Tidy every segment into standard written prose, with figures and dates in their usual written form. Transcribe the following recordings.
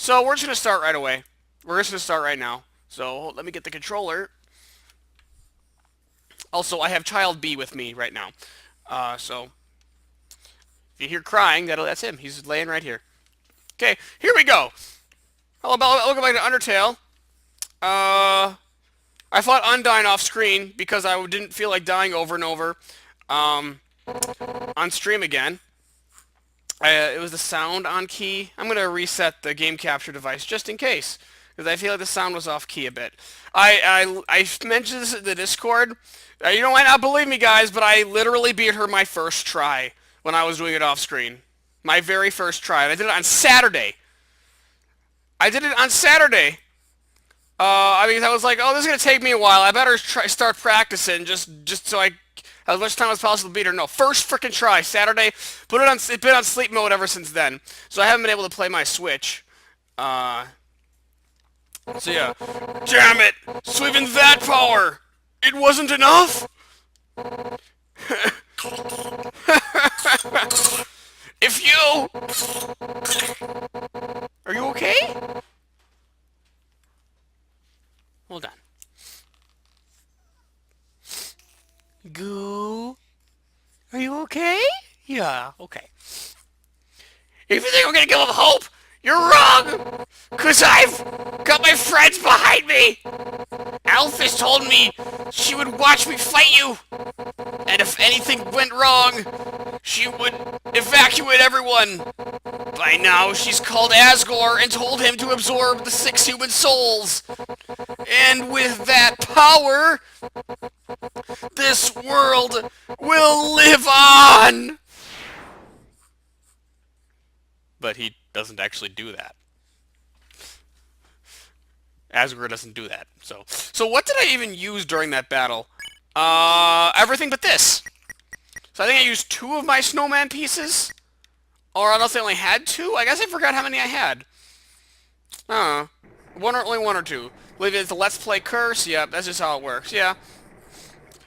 So we're just gonna start right away. We're just gonna start right now. So let me get the controller. Also, I have Child B with me right now. So if you hear crying, that's him. He's laying right here. Okay, here we go. Welcome back to Undertale. I fought Undyne off screen because I didn't feel like dying over and over. On stream again. It was the sound on key. I'm going to reset the game capture device just in case, because I feel like the sound was off key a bit. I mentioned this in the Discord. You might not believe me, guys, but I literally beat her my first try when I was doing it off screen. My very first try. And I did it on Saturday. I did it on Saturday. I was like, oh, this is going to take me a while. I better start practicing just so I have as much time as possible to beat her. No, first frickin' try, Saturday. It's been on sleep mode ever since then. So I haven't been able to play my Switch. So yeah. Damn it! So even that power! It wasn't enough? If you... Are you okay? Hold on. Goo? Are you okay? Yeah, okay. If you think I'm gonna give up hope, you're wrong! Cause I've got my friends behind me! Alphys told me she would watch me fight you! And if anything went wrong, she would evacuate everyone! By now, she's called Asgore and told him to absorb the 6 human souls! And with that power, this world will live on! But he doesn't actually do that. Asgore doesn't do that. So what did I even use during that battle? Everything but this. So I think I used 2 of my snowman pieces. Or unless I only had 2? I guess I forgot how many I had. Only 1 or 2. I believe it's the Let's Play curse. Yep, that's just how it works. Yeah.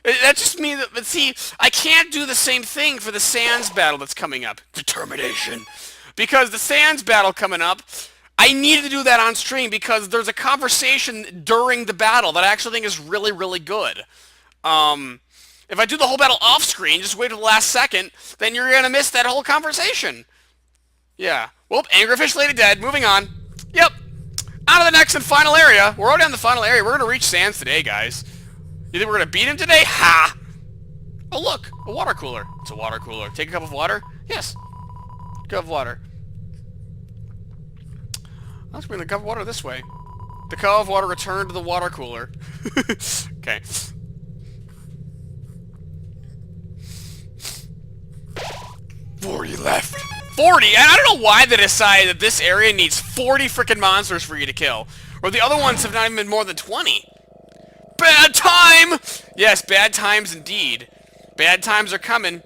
That just means that, but see, I can't do the same thing for the Sans battle that's coming up. Determination. Because the Sans battle coming up, I needed to do that on stream because there's a conversation during the battle that I actually think is really, really good. If I do the whole battle off screen, just wait till the last second, then you're gonna miss that whole conversation. Yeah. Well, Anglerfish Lady dead. Moving on. Yep. On to the next and final area. We're already on the final area. We're gonna reach Sans today, guys. You think we're gonna beat him today? Ha! Oh, look. A water cooler. It's a water cooler. Take a cup of water? Yes. Cup of water. Let's bring the cup of water this way. The cup of water returned to the water cooler. Okay. 40 left. 40? And I don't know why they decided that this area needs 40 frickin' monsters for you to kill. Or the other ones have not even been more than 20. Bad time! Yes, bad times indeed. Bad times are coming.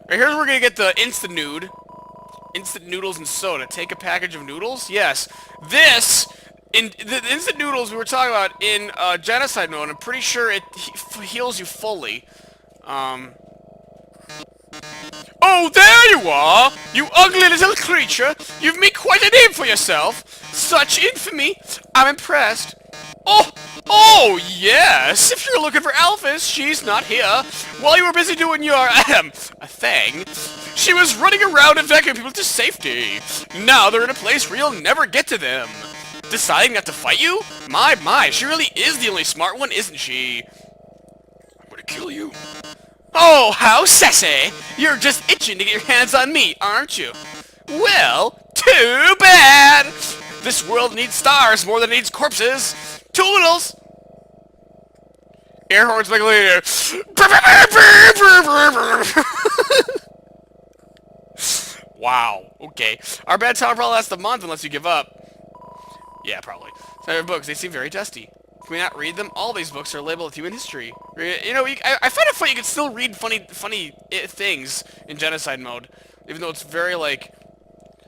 Right, here's where we're gonna get the instant nude. Instant noodles and soda. Take a package of noodles? Yes. This, the instant noodles we were talking about in genocide mode, I'm pretty sure it heals you fully. Oh, there you are! You ugly little creature! You've made quite a name for yourself! Such infamy! I'm impressed. Oh, yes! If you're looking for Alphys, she's not here. While you were busy doing your, a thing, she was running around evacuating people to safety. Now they're in a place where you'll never get to them. Deciding not to fight you? My, she really is the only smart one, isn't she? I'm gonna kill you. Oh, how sassy! You're just itching to get your hands on me, aren't you? Well, too bad! This world needs stars more than it needs corpses. Toodles! Air horns like a lady. Wow, okay. Our bad time probably lasts a month unless you give up. Yeah, probably. Some books, they seem very dusty. Can we not read them? All these books are labeled with human history. You know, I find it funny you can still read funny things in genocide mode, even though it's very, like,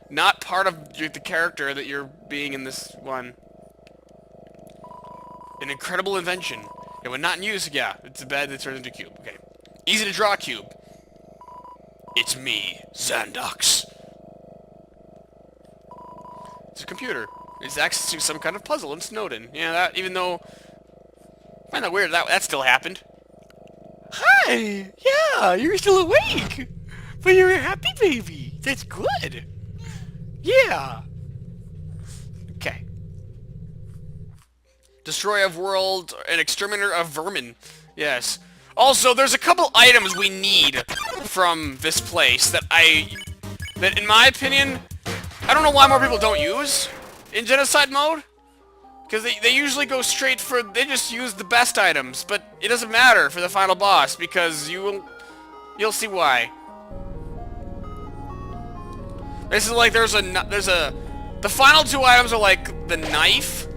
not part of the character that you're being in this one. An incredible invention. Yeah, when not in use, yeah, it's a bed that turns into a cube. Okay. Easy to draw a cube. It's me, Xandox. It's a computer. It's accessing some kind of puzzle in Snowden. Yeah, that, even though... I find that weird that still happened. Hi! Yeah, you're still awake! But you're a happy baby. That's good. Yeah. Okay. Destroyer of world, an exterminator of vermin. Yes. Also, there's a couple items we need from this place that in my opinion, I don't know why more people don't use in genocide mode. Because they usually go straight for, they just use the best items, but it doesn't matter for the final boss, because you'll see why. This is like, the final two items are like the knife,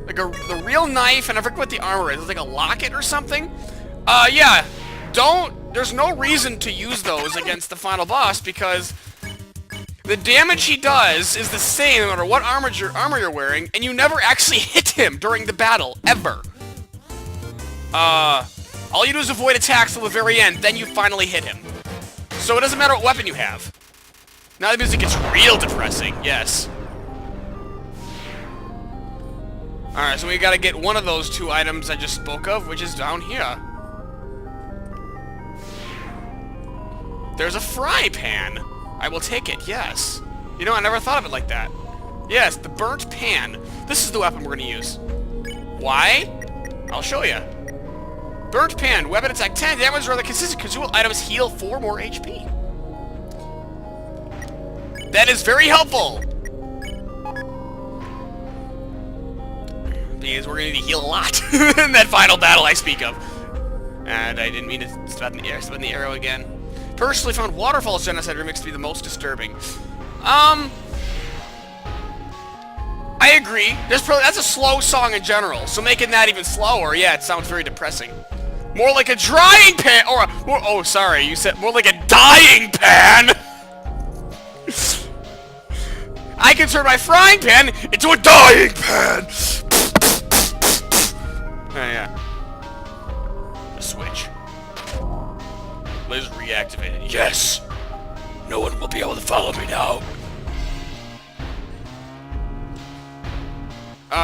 like the real knife, and I forget what the armor is. It's like a locket or something. Yeah, there's no reason to use those against the final boss, because the damage he does is the same no matter what armor you're wearing, and you never actually hit him during the battle, ever. All you do is avoid attacks till the very end, then you finally hit him. So it doesn't matter what weapon you have. Now the music gets real depressing, yes. Alright, so we gotta get one of those two items I just spoke of, which is down here. There's a fry pan. I will take it, yes. You know, I never thought of it like that. Yes, the burnt pan. This is the weapon we're gonna use. Why? I'll show you. Burnt pan. Weapon attack 10 damage, rather consistent. Consumable items heal 4 more HP. That is very helpful. Because we're gonna need to heal a lot in that final battle I speak of. And I didn't mean to spin the arrow again. Personally found Waterfall's genocide remix to be the most disturbing. I agree. That's a slow song in general, so making that even slower, yeah, it sounds very depressing. More like a drying pan, oh, sorry, you said more like a dying pan! I can turn my frying pan into a dying pan! Oh, yeah. The switch. Liz reactivated. Yes! No one will be able to follow me now.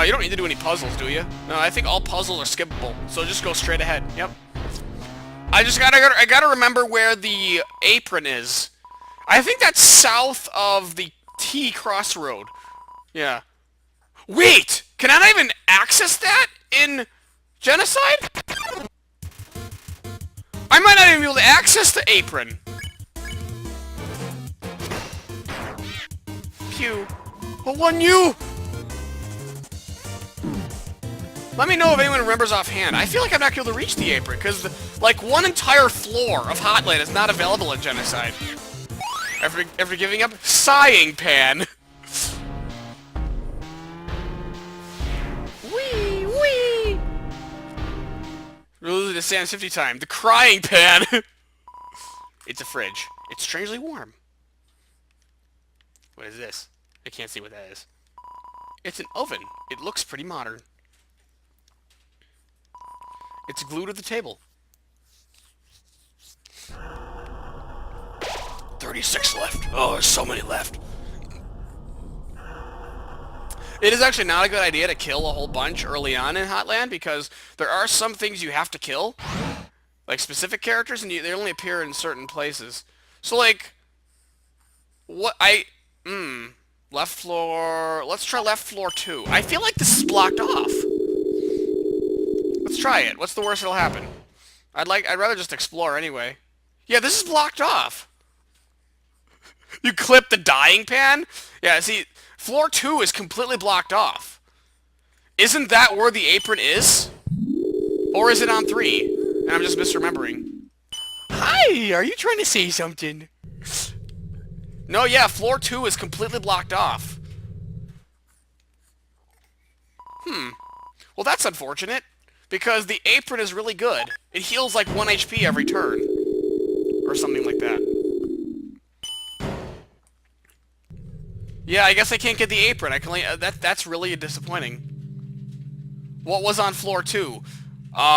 You don't need to do any puzzles, do you? No, I think all puzzles are skippable, so just go straight ahead. Yep. I gotta remember where the apron is. I think that's south of the T crossroad. Yeah. Wait! Can I not even access that in genocide? I might not even be able to access the apron. Pew. What won you? Let me know if anyone remembers offhand. I feel like I'm not able to reach the apron, because, like, one entire floor of Hotland is not available in genocide. After giving up, sighing pan. Wee, wee. We're losing to Sam's 50 time. The crying pan. It's a fridge. It's strangely warm. What is this? I can't see what that is. It's an oven. It looks pretty modern. It's glued to the table. 36 left. Oh, there's so many left. It is actually not a good idea to kill a whole bunch early on in Hotland, because there are some things you have to kill, like specific characters, and they only appear in certain places. So, like, left floor. Let's try left floor 2. I feel like this is blocked off. Let's try it. What's the worst that'll happen? I'd rather just explore anyway. Yeah, this is blocked off. You clip the dyeing pan? Yeah, see, floor 2 is completely blocked off. Isn't that where the apron is? Or is it on 3? And I'm just misremembering. Hi, are you trying to say something? No, yeah, floor 2 is completely blocked off. Well, that's unfortunate. Because the apron is really good. It heals like 1 HP every turn. Or something like that. Yeah, I guess I can't get the apron. I can only, that's really disappointing. What was on floor 2?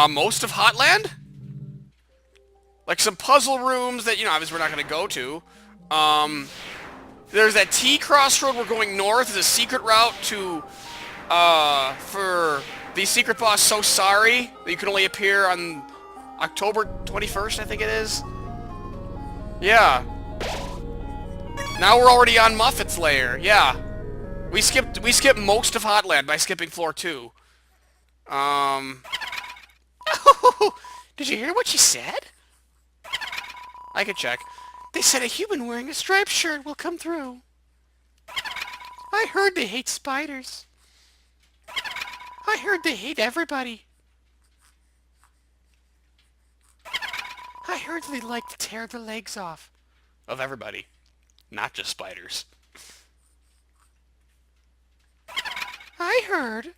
Most of Hotland? Like some puzzle rooms that, you know, obviously we're not going to go to. There's that T crossroad we're going north. There's a secret route to, for the secret boss So Sorry, that you can only appear on October 21st, I think it is. Yeah. Now we're already on Muffet's lair. Yeah. We skipped most of Hotland by skipping floor 2. Did you hear what she said? I could check. They said a human wearing a striped shirt will come through. I heard they hate spiders. I heard they hate everybody. I heard they like to tear the legs off of everybody, not just spiders. I heard.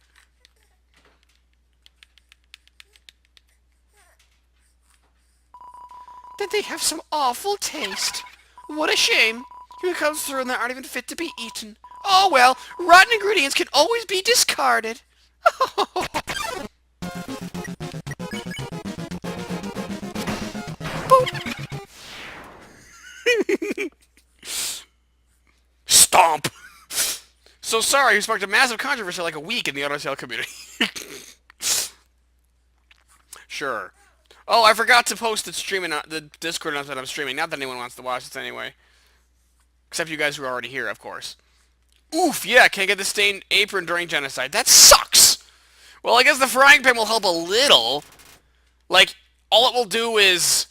That they have some awful taste. What a shame. Who comes through and they aren't even fit to be eaten. Oh well, rotten ingredients can always be discarded. Stomp! So Sorry, who sparked a massive controversy like a week in the Undertale community. Sure. Oh, I forgot to post the Discord announcement I'm streaming. Not that anyone wants to watch this anyway. Except you guys who are already here, of course. Oof, yeah, can't get the stained apron during genocide. That sucks! Well, I guess the frying pan will help a little. Like, all it will do is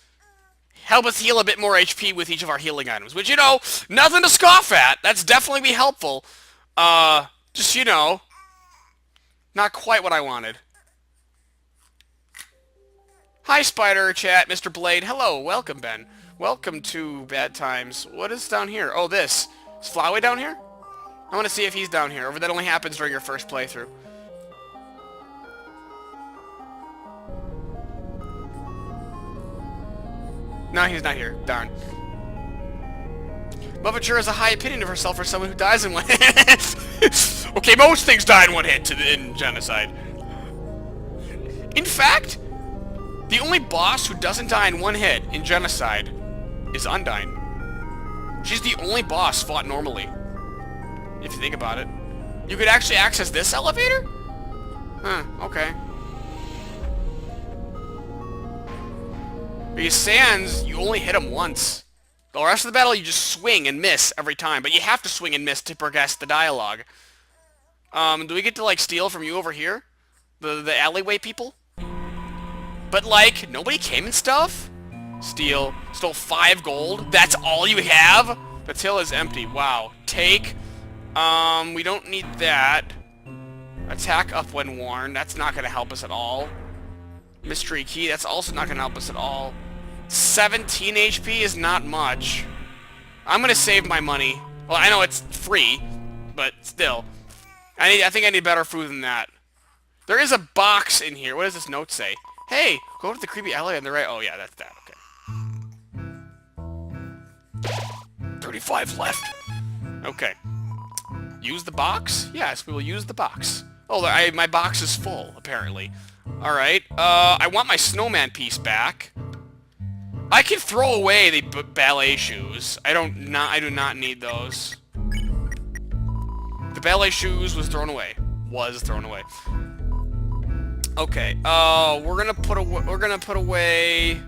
help us heal a bit more HP with each of our healing items. Which, you know, nothing to scoff at. That's definitely be helpful. Just, you know, not quite what I wanted. Hi, Spider Chat, Mr. Blade. Hello, welcome, Ben. Welcome to Bad Times. What is down here? Oh, this. Is Flyway down here? I want to see if he's down here, or that only happens during your first playthrough. No, he's not here. Darn. Muffet sure has a high opinion of herself for someone who dies in one hit. Okay, most things die in one hit in genocide. In fact, the only boss who doesn't die in one hit in genocide is Undyne. She's the only boss fought normally. If you think about it. You could actually access this elevator? Huh, okay. Because Sans, you only hit him once. The rest of the battle, you just swing and miss every time. But you have to swing and miss to progress the dialogue. Do we get to, like, steal from you over here? The alleyway people? But, like, nobody came and stuff? Steal. Stole 5 gold? That's all you have? The till is empty. Wow. Take. We don't need that. Attack up when warned. That's not going to help us at all. Mystery key. That's also not going to help us at all. 17 HP is not much. I'm going to save my money. Well, I know it's free, but still. I think I need better food than that. There is a box in here. What does this note say? Hey, go to the creepy alley on the right. Oh, yeah, that's that. Okay. 35 left. Okay. Use the box? Yes, we will use the box. Oh, my box is full, apparently. Alright, I want my snowman piece back. I can throw away the ballet shoes. I do not need those. The ballet shoes was thrown away. Okay, we're gonna put away...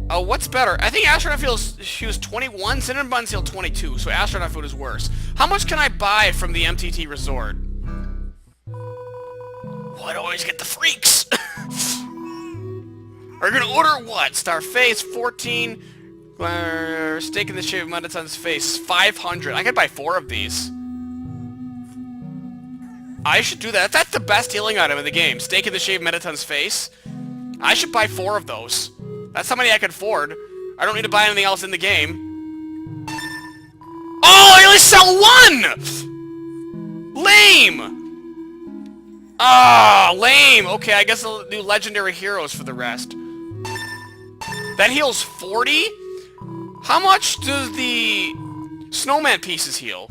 Oh, what's better? I think Astronaut Food was 21, Cinnamon Bun Seal 22, so Astronaut Food is worse. How much can I buy from the MTT Resort? Well, I always get the freaks! Are you gonna order what? Starface, 14... steak in the shape of Mettaton's face, 500. I could buy 4 of these. I should do that. That's the best healing item in the game. Steak in the shape of Mettaton's face. I should buy 4 of those. That's how many I can afford. I don't need to buy anything else in the game. Oh, I only sell 1! Lame! Ah, lame. Okay, I guess I'll do legendary heroes for the rest. That heals 40? How much does the snowman pieces heal?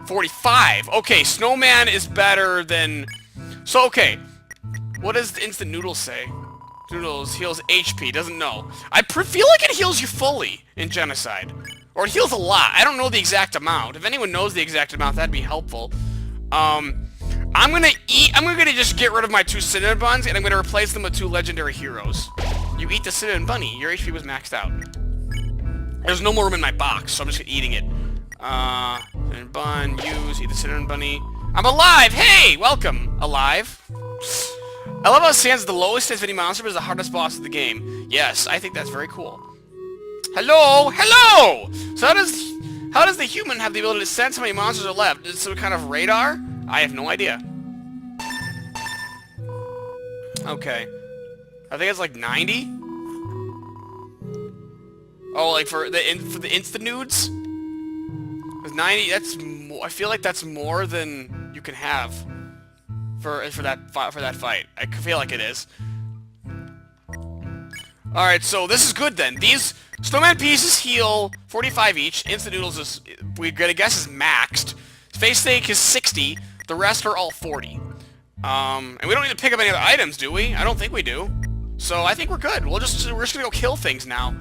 45. Okay, snowman is better than... So, okay. What does the instant noodle say? Doodles heals HP. Doesn't know. I feel like it heals you fully in Genocide. Or it heals a lot. I don't know the exact amount. If anyone knows the exact amount, that'd be helpful. I'm gonna just get rid of my 2 cinnamon buns, and I'm gonna replace them with 2 legendary heroes. You eat the cinnamon bunny. Your HP was maxed out. There's no more room in my box, so I'm just eating it. Cinnamon bun, use, eat the cinnamon bunny. I'm alive! Hey! Welcome! Alive. I love how Sans the lowest as any monster, but is the hardest boss of the game. Yes, I think that's very cool. Hello! Hello! So how does the human have the ability to sense how many monsters are left? Is it some kind of radar? I have no idea. Okay. I think it's like 90? Oh, like for the insta-nudes? Because 90, that's I feel like that's more than you can have for that fight. I feel like it is. Alright, so this is good then. These snowman pieces heal 45 each. Instant noodles is, we're gonna guess, is maxed. Face snake is 60. The rest are all 40. And we don't need to pick up any other items, do we? I don't think we do. So I think we're good. We're just gonna go kill things now.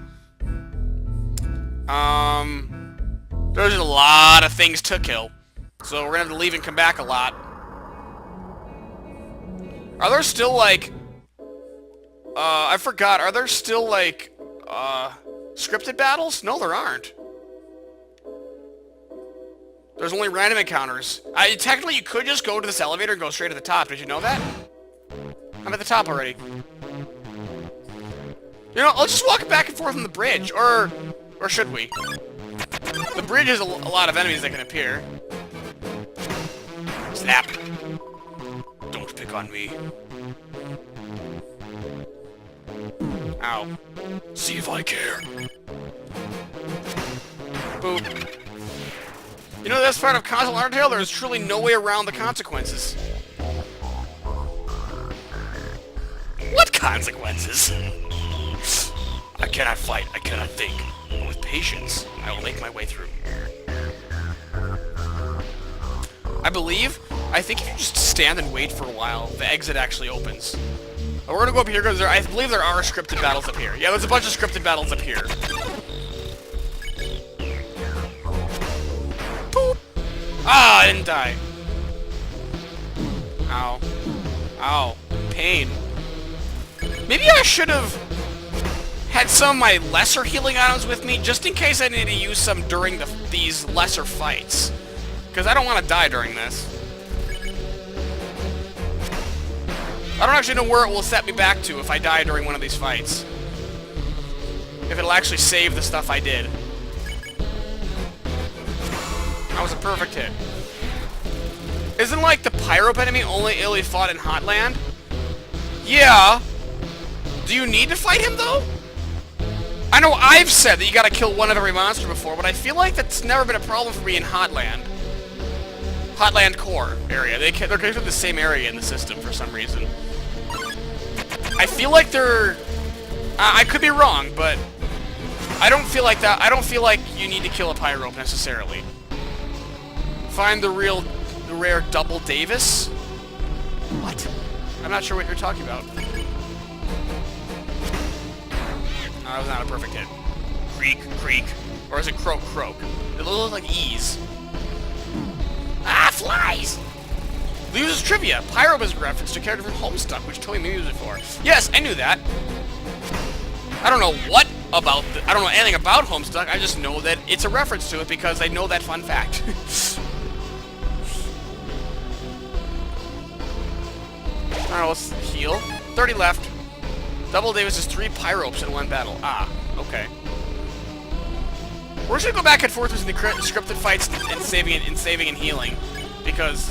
There's a lot of things to kill. So we're gonna have to leave and come back a lot. Are there still, like... I forgot. Are there still, like, scripted battles? No, there aren't. There's only random encounters. Technically, you could just go to this elevator and go straight to the top. Did you know that? I'm at the top already. You know, let's just walk back and forth on the bridge. Or should we? The bridge has a lot of enemies that can appear. Snap. Don't pick on me. Ow. See if I care. Boop. You know, that's part of console Undertale, there is truly no way around the consequences. What consequences? I cannot fight, I cannot think. But with patience, I will make my way through. I think if you just stand and wait for a while, the exit actually opens. We're gonna go up here because I believe there are scripted battles up here. Yeah, there's a bunch of scripted battles up here. Boop! Ah, I didn't die. Ow. Ow. Pain. Maybe I should have had some of my lesser healing items with me, just in case I need to use some during these lesser fights. Because I don't want to die during this. I don't actually know where it will set me back to if I die during one of these fights. If it'll actually save the stuff I did. That was a perfect hit. Isn't, like, the Pyrope enemy only fought in Hotland? Yeah. Do you need to fight him, though? I know I've said that you gotta kill one of every monster before, but I feel like that's never been a problem for me in Hotland. Hotland Core area. They're connected to the same area in the system for some reason. I feel like they're... I could be wrong, but... I don't feel like that. I don't feel like you need to kill a Pyrope necessarily. Find the rare Double Davis? What? I'm not sure what you're talking about. No, that was not a perfect hit. Creak, creak. Or is it croak, croak? It looks like E's. Ah, flies! Uses trivia. Pyrope is a reference to a character from Homestuck, which Toei made music for. Yes, I knew that. I don't know what about... I don't know anything about Homestuck. I just know that it's a reference to it because I know that fun fact. Alright, let's heal. 30 left. Double Davis is 3 Pyropes in one battle. Ah, okay. We're just gonna go back and forth between the scripted fights and saving and healing, because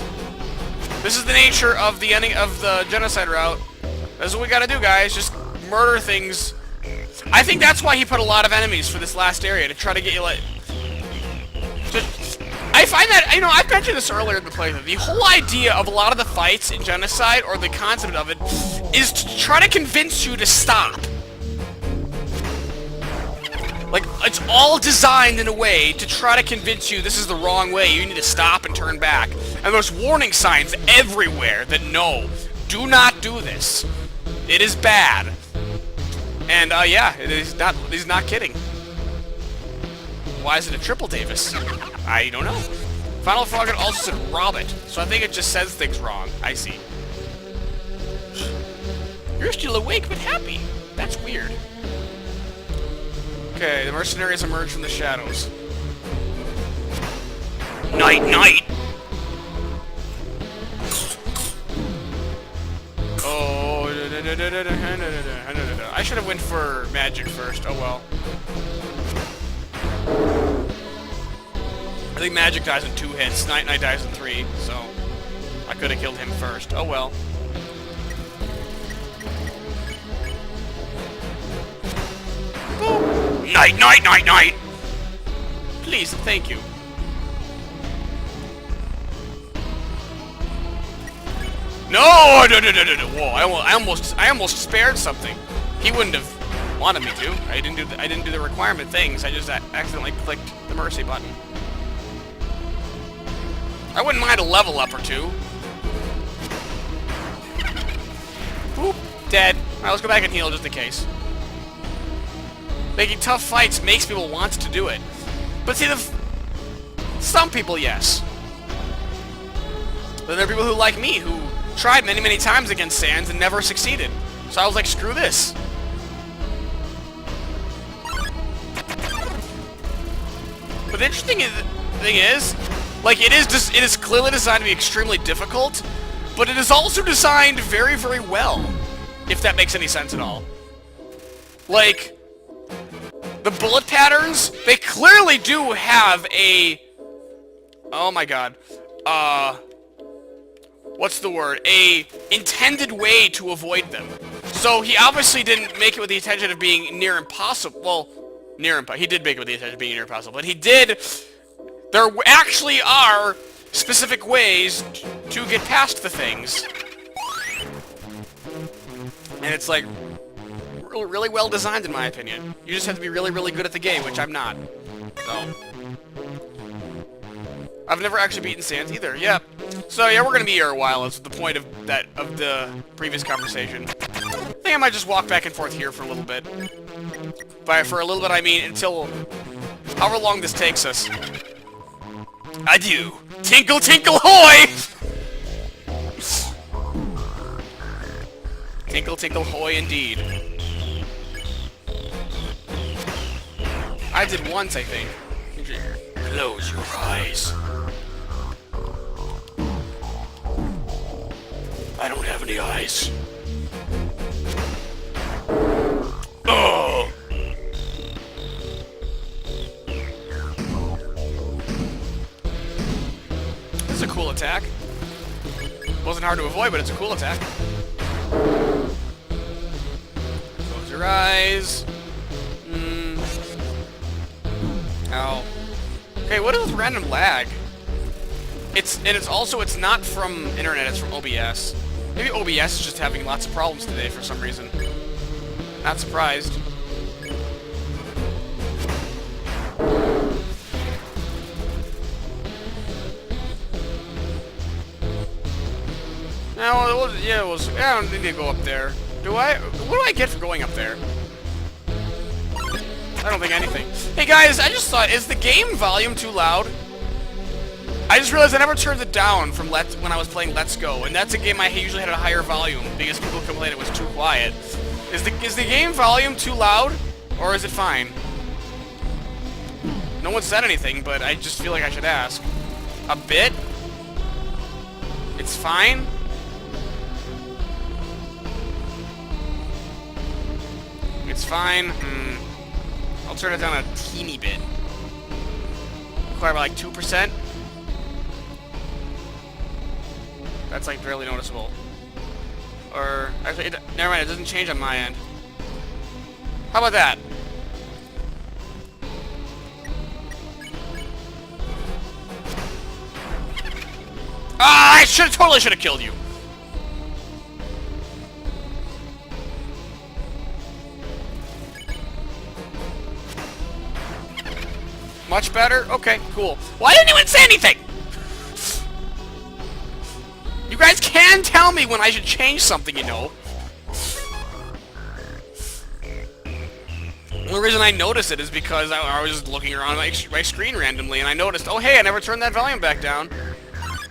this is the nature of the ending of the genocide route. That's what we gotta do, guys. Just murder things. I think that's why he put a lot of enemies for this last area, to try to get you like... I find that, you know, I've mentioned this earlier in the playthrough. The whole idea of a lot of the fights in Genocide, or the concept of it, is to try to convince you to stop. Like, it's all designed in a way to try to convince you this is the wrong way, you need to stop and turn back. And there's warning signs everywhere that no, do not do this. It is bad. And yeah, he's not kidding. Why is it a triple Davis? I don't know. Final Frogget also said Robbit, so I think it just says things wrong. I see. You're still awake but happy. That's weird. Okay, the mercenaries emerge from the shadows. Night, night! Oh, I should have went for magic first. Oh well. I think magic dies in 2 hits. Night Night dies in 3, so I could have killed him first. Oh well. Boop. Night, night, night, night! Please, thank you. No! No, no, no, no, no! Whoa! I almost spared something. He wouldn't have wanted me to. I didn't do the requirement things. I just accidentally clicked the mercy button. I wouldn't mind a level up or 2. Boop. Dead. Alright, let's go back and heal just in case. Making tough fights makes people want to do it. But see, some people, yes. Then there are people who, like me, who tried many, many times against Sans and never succeeded. So I was like, screw this. But the interesting thing is, like, it is clearly designed to be extremely difficult, but it is also designed very, very well, if that makes any sense at all. Like, the bullet patterns, they clearly do have a... Oh my god. What's the word? A intended way to avoid them. So he obviously didn't make it with the intention of being near impossible. Well, he did make it with the intention of being near impossible, but he did... There actually are specific ways to get past the things. And it's like, really, really well designed in my opinion. You just have to be really, really good at the game, which I'm not. So. I've never actually beaten Sans either, yeah. So yeah, we're gonna be here a while, is the point of the previous conversation. I think I might just walk back and forth here for a little bit. By for a little bit I mean until however long this takes us. Adieu! Tinkle, tinkle, hoy! Tinkle, tinkle, hoy, indeed. I did once, I think. Close your eyes. I don't have any eyes. Oh! This is a cool attack. Wasn't hard to avoid, but it's a cool attack. Close your eyes. Ow. Okay, what is this random lag? It's not from internet, it's from OBS. Maybe OBS is just having lots of problems today for some reason. Not surprised. No, I don't need to go up there. Do I? What do I get for going up there? I don't think anything. Hey guys, I just thought, is the game volume too loud? I just realized I never turned it down from when I was playing Let's Go, and that's a game I usually had a higher volume because people complained it was too quiet. Is the game volume too loud, or is it fine? No one said anything, but I just feel like I should ask. A bit? It's fine? It's fine? I'll turn it down a teeny bit. Require like 2%? That's like barely noticeable. Or, actually, never mind, it doesn't change on my end. How about that? Ah, I totally should have killed you. Much better? Okay, cool. Why didn't anyone say anything? You guys can tell me when I should change something, you know. The reason I noticed it is because I was just looking around my screen randomly, and I noticed, oh hey, I never turned that volume back down.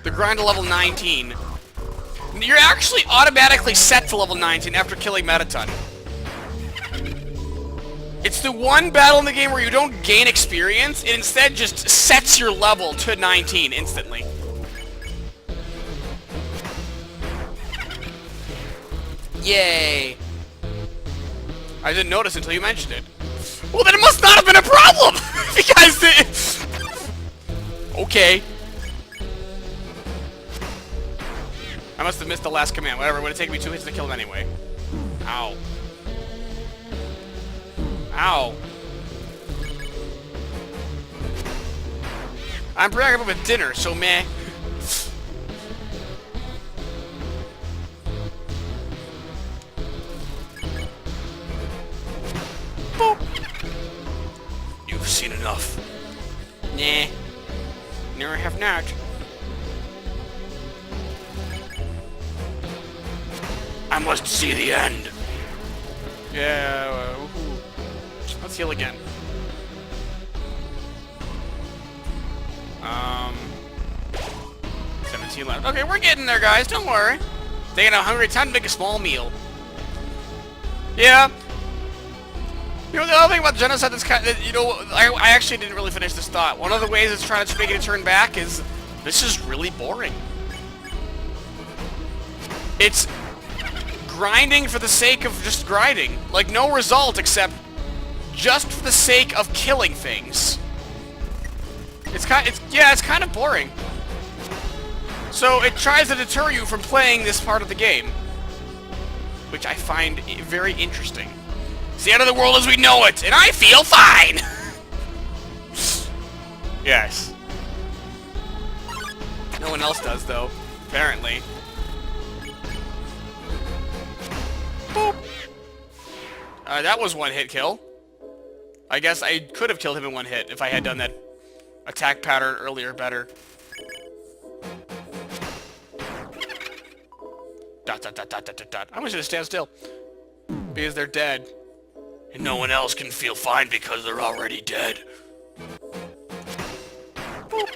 The grind to level 19. You're actually automatically set to level 19 after killing Metaton. It's the one battle in the game where you don't gain experience, it instead just sets your level to 19 instantly. Yay! I didn't notice until you mentioned it. Well, then it must not have been a problem! Because it... Okay. I must have missed the last command. Whatever, it would have taken me 2 hits to kill him anyway. Ow. Ow. I'm preoccupied with dinner, so meh. Boop. You've seen enough. Nah. No, I have not. I must see the end. Yeah, let's heal again. 17 left. Okay, we're getting there, guys. Don't worry. Taking a hungry time to make a small meal. Yeah. You know, the other thing about genocide that's kind of, you know, I actually didn't really finish this thought. One of the ways it's trying to make it turn back is, this is really boring. It's grinding for the sake of just grinding. Like, no result except just for the sake of killing things. It's kind of boring. So it tries to deter you from playing this part of the game, which I find very interesting. It's the end of the world as we know it, and I feel fine! Yes. No one else does, though, apparently. Boop. That was one hit kill. I guess I could have killed him in one hit if I had done that attack pattern earlier better. Dot, dot, dot, dot, dot, dot, dot. I'm just gonna stand still. Because they're dead. And no one else can feel fine because they're already dead. Boop.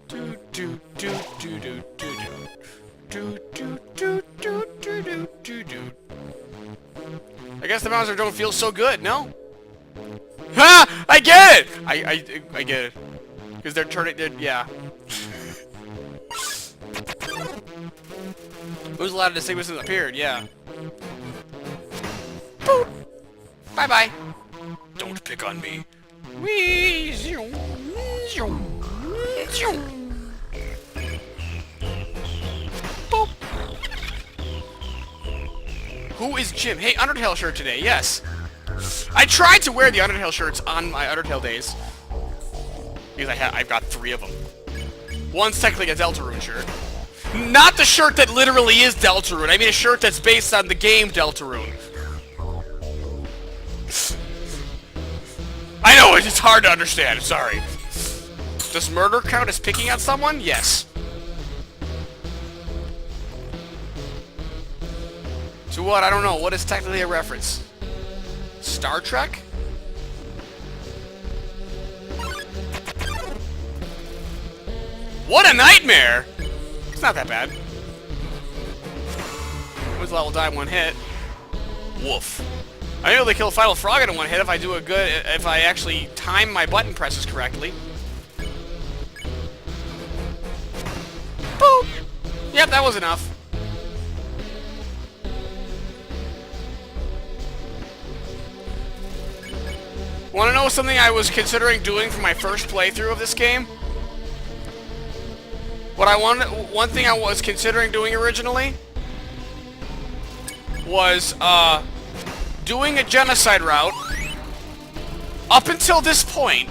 Do do do do do do do do do do do do do do. I guess the monsters don't feel so good, no? Ha! I get it! I get it. Because they're turning, yeah. Who's allowed to say what's appeared? Yeah. Boop! Bye-bye. Don't pick on me. Wee! Zoom, zoom, zoom. Boop! Who is Jim? Hey, Undertale shirt today, yes. I tried to wear the Undertale shirts on my Undertale days. Because I've got 3 of them. One's technically a Deltarune shirt. Not the shirt that literally is Deltarune. I mean a shirt that's based on the game Deltarune. I know, it's hard to understand. Sorry. Does murder count as picking on someone? Yes. To what? I don't know. What is technically a reference? Star Trek? What a nightmare! It's not that bad. Who's level die in 1 hit? Woof. I may be able to kill a Final Frog in 1 hit if I do a good, if I actually time my button presses correctly. Boop! Yep, that was enough. Want to know something I was considering doing for my first playthrough of this game? One thing I was considering doing originally was doing a genocide route up until this point,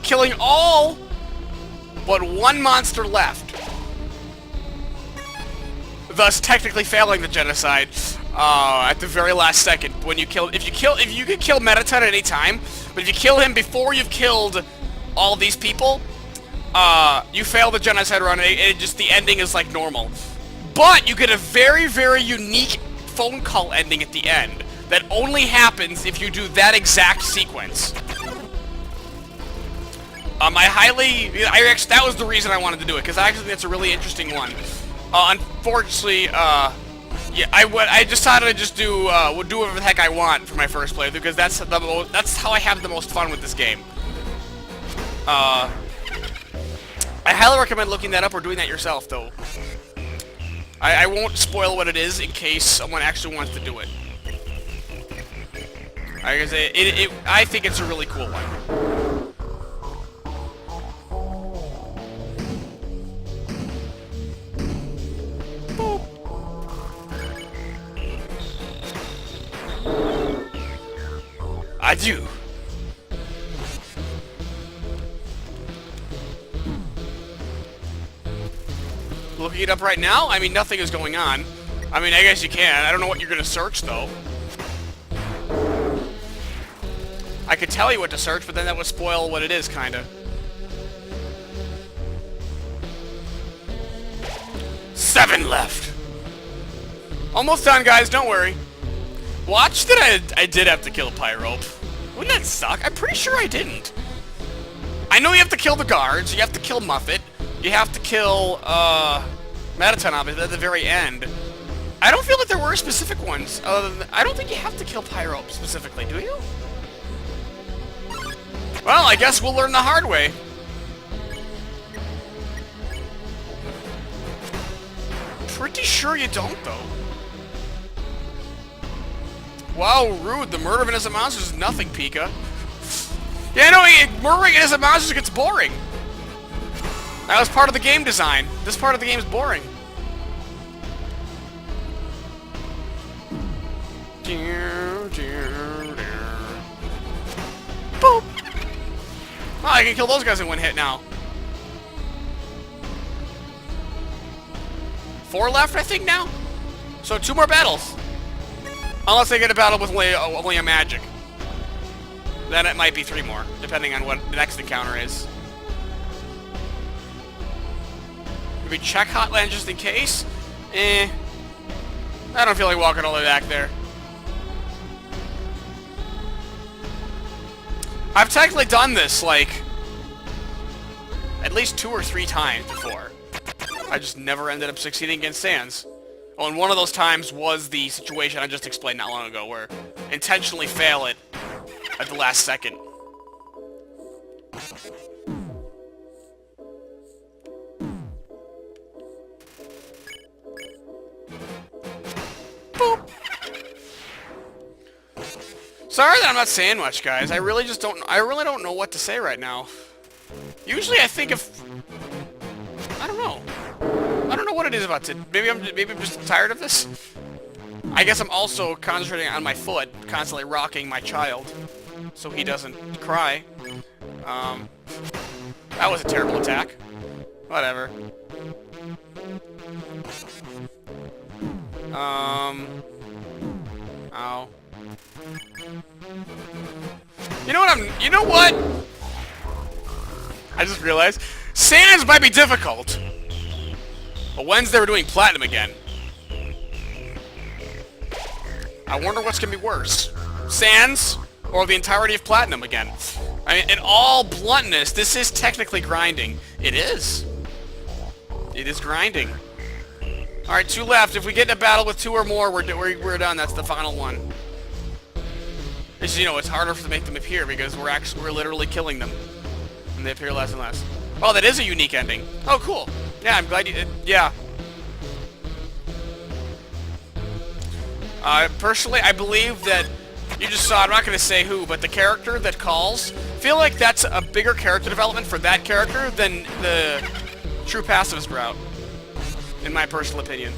killing all but 1 monster left, thus technically failing the genocide at the very last second. When you kill, if you can kill Metaton at any time, but if you kill him before you've killed all these people, you fail the genocide run, and it just, the ending is like normal. But you get a very, very unique phone call ending at the end that only happens if you do that exact sequence. That was the reason I wanted to do it, because I actually think it's a really interesting one. Unfortunately, yeah, I decided to just would do whatever the heck I want for my first playthrough, because that's how I have the most fun with this game. I highly recommend looking that up or doing that yourself, though. I won't spoil what it is in case someone actually wants to do it. Like I say, I think it's a really cool one. Adieu. Looking it up right now? I mean, nothing is going on. I mean, I guess you can. I don't know what you're gonna search, though. I could tell you what to search, but then that would spoil what it is, kinda. Seven left! Almost done, guys, don't worry. Watch that I did have to kill Pyrope. Wouldn't that suck? I'm pretty sure I didn't. I know you have to kill the guards, you have to kill Muffet, you have to kill, Metaton, obviously, at the very end. I don't feel like there were specific ones, other than... I don't think you have to kill Pyrope specifically, do you? Well, I guess we'll learn the hard way. Pretty sure you don't, though. Wow, rude. The murder of innocent monsters is nothing, Pika. Yeah, no, murdering innocent monsters gets boring. That was part of the game design. This part of the game is boring. Boop. Well, I can kill those guys in one hit now. 4 left, I think, now? So 2 more battles. Unless I get a battle with only a magic. Then it might be 3 more, depending on what the next encounter is. Maybe check Hotland just in case? I don't feel like walking all the way back there. I've technically done this, like, at least 2 or 3 times before. I just never ended up succeeding against Sans. Oh, and one of those times was the situation I just explained not long ago, where intentionally fail it at the last second. Boop. Sorry that I'm not saying much, guys. I really don't know what to say right now. Usually I think of... I don't know. I don't know what it is about it. Maybe I'm just tired of this. I guess I'm also concentrating on my foot, constantly rocking my child, so he doesn't cry. That was a terrible attack. Whatever. Ow. You know what? I just realized Sans might be difficult. But when's they were doing Platinum again? I wonder what's gonna be worse. Sans or the entirety of Platinum again? I mean, in all bluntness, this is technically grinding. It is. It is grinding. Alright, 2 left. If we get in a battle with 2 or more, we're done. That's the final one. It's just, you know, it's harder to make them appear because we're literally killing them. And they appear less and less. Oh, that is a unique ending. Oh, cool. Yeah, I'm glad you did. Yeah. Personally, I believe that you just saw, I'm not going to say who, but the character that calls, feel like that's a bigger character development for that character than the true pacifist route, in my personal opinion.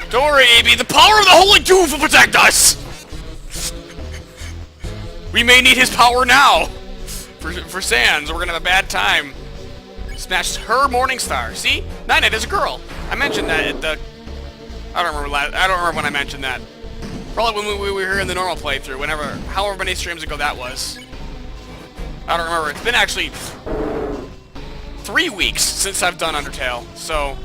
Don't worry, AB, the power of the Holy Doof will protect us! We may need his power now! For Sans, we're gonna have a bad time. Smashes her Morningstar. See? Night-Night is a girl. I mentioned that at the... I don't remember when I mentioned that. Probably when we were here in the normal playthrough, however many streams ago that was. I don't remember. It's been actually 3 weeks since I've done Undertale, so...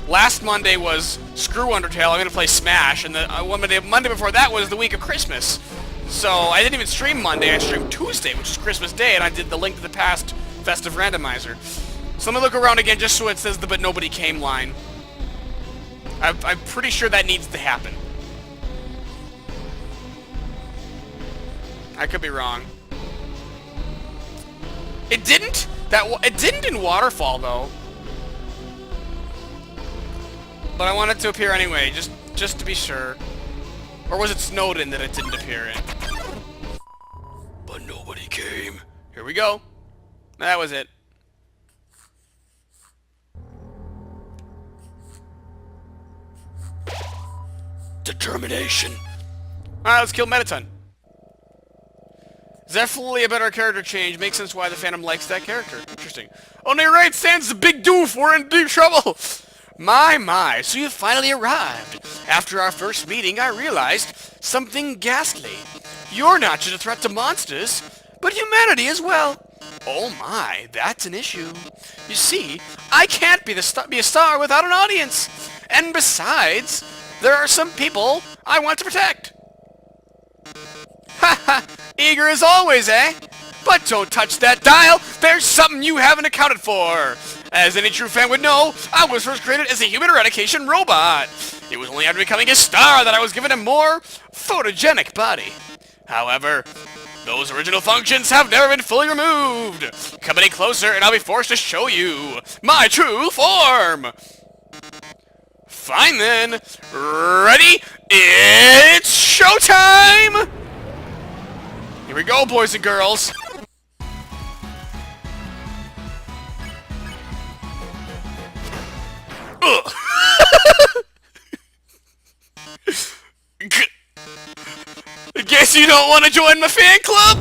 Last Monday was screw Undertale, I'm gonna play Smash, and the Monday before that was the week of Christmas. So I didn't even stream Monday, I streamed Tuesday, which is Christmas Day, and I did the Link to the Past Festive Randomizer. So let me look around again just so it says the "but nobody came" line. I'm pretty sure that needs to happen. I could be wrong. It didn't? It didn't in Waterfall, though. But I want it to appear anyway, just to be sure. Or was it Snowden that it didn't appear in? But nobody came. Here we go. That was it. Determination. Alright, let's kill Metaton. Is definitely a better character change. Makes sense why the fandom likes that character. Interesting. Only right stands the big doof. We're in deep trouble. My, so you finally arrived. After our first meeting, I realized something ghastly. You're not just a threat to monsters, but humanity as well. Oh my, that's an issue. You see, I can't be a star without an audience. And besides, there are some people I want to protect. Haha, eager as always, eh? But don't touch that dial. There's something you haven't accounted for. As any true fan would know, I was first created as a human eradication robot. It was only after becoming a star that I was given a more photogenic body. However, those original functions have never been fully removed. Come any closer and I'll be forced to show you my true form. Fine then. Ready? It's showtime! Here we go, boys and girls. Guess you don't want to join my fan club?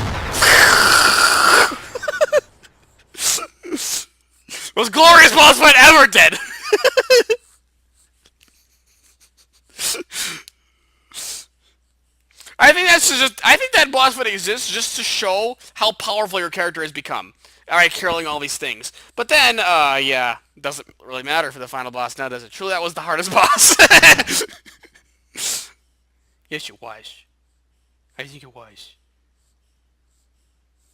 Most glorious boss fight ever did. I think that boss fight exists just to show how powerful your character has become. Alright, killing all these things. But then, yeah, doesn't really matter for the final boss now, does it? Truly, that was the hardest boss. Yes, it was. I think it was.